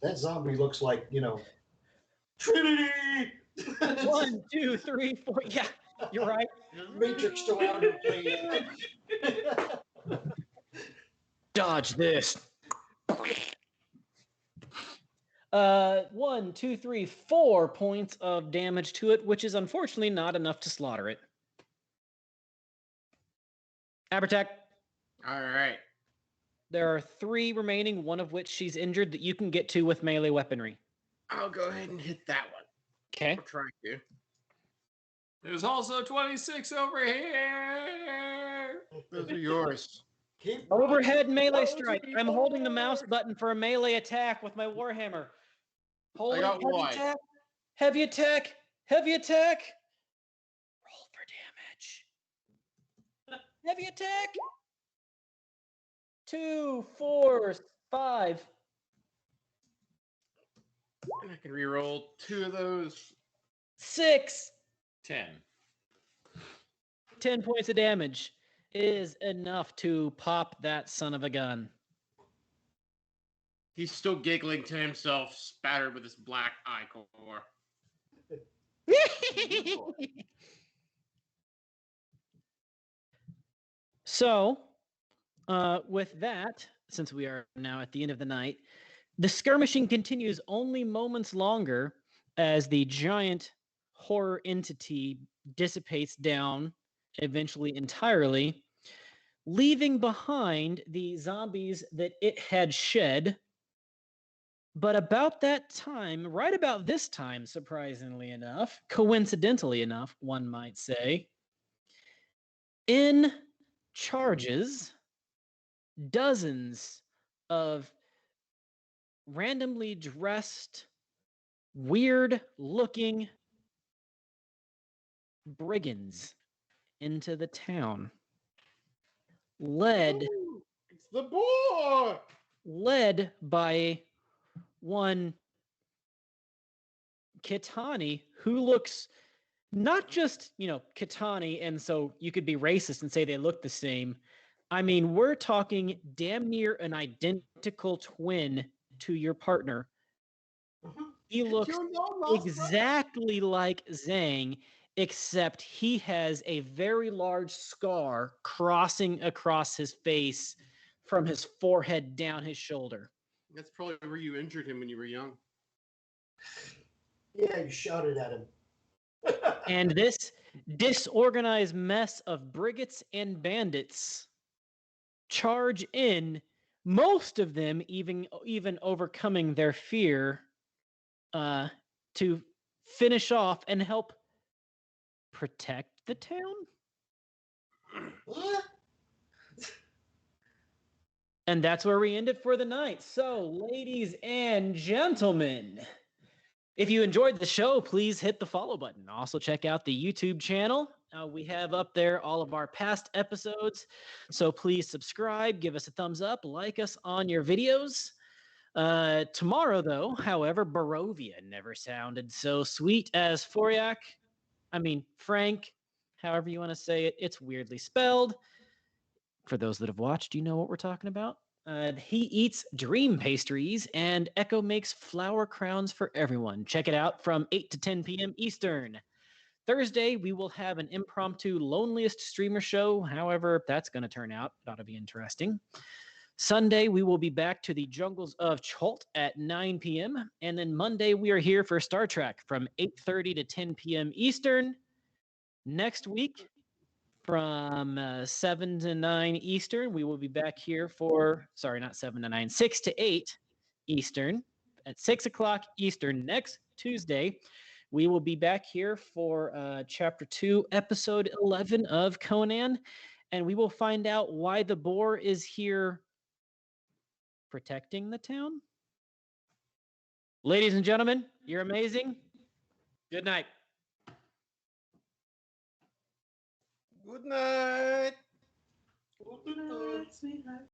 That zombie looks like, Trinity! 1, 2, 3, 4. Yeah, you're right. Matrix surrounded plate. Dodge this. 1, 2, 3, 4 points of damage to it, which is unfortunately not enough to slaughter it. Abertac, All right. there are 3 remaining, one of which she's injured that you can get to with melee weaponry. I'll go ahead and hit that one. Okay. I'll try to. There's also 26 over here. Those are yours. Keep Overhead melee strike. I'm holding the mouse button for a melee attack with my warhammer. Holding got heavy one. attack. Heavy attack. Heavy attack. Roll for damage. Heavy attack. 2, 4, 5. And I can reroll 2 of those. 6. 10. 10 points of damage is enough to pop that son of a gun. He's still giggling to himself, spattered with his black eye core. So, with that, since we are now at the end of the night, the skirmishing continues only moments longer as the giant horror entity dissipates down, eventually entirely, leaving behind the zombies that it had shed. But about that time, right about this time, surprisingly enough, coincidentally enough, one might say, in charges dozens of randomly dressed, weird-looking brigands into the town, led Ooh, it's the boy! led by one Kitani, who looks not just, Kitani, and so you could be racist and say they look the same. I mean, we're talking damn near an identical twin to your partner. He looks exactly like Zhang, except he has a very large scar crossing across his face from his forehead down his shoulder. That's probably where you injured him when you were young. Yeah, you shouted at him. And this disorganized mess of brigands and bandits charge in, most of them even overcoming their fear, to finish off and help protect the town. What? And that's where we end it for the night. So, ladies and gentlemen, if you enjoyed the show, please hit the follow button. Also, check out the YouTube channel. We have up there all of our past episodes. So please subscribe, give us a thumbs up, like us on your videos. Tomorrow, though, however, Barovia never sounded so sweet as Frank, however you want to say it. It's weirdly spelled. For those that have watched, you know what we're talking about. He eats dream pastries, and Echo makes flower crowns for everyone. Check it out from 8 to 10 p.m. Eastern. Thursday, we will have an impromptu loneliest streamer show. However, that's going to turn out. It ought to be interesting. Sunday, we will be back to the jungles of Chult at 9 p.m. And then Monday, we are here for Star Trek from 8:30 to 10 p.m. Eastern. Next week, from 7 to 9 Eastern. We will be back here for, sorry, not 7 to 9, 6 to 8 Eastern. At 6 o'clock Eastern next Tuesday, we will be back here for Chapter 2, Episode 11 of Conan, and we will find out why the boar is here protecting the town. Ladies and gentlemen, you're amazing. Good night. Good night. Good night, sweetheart.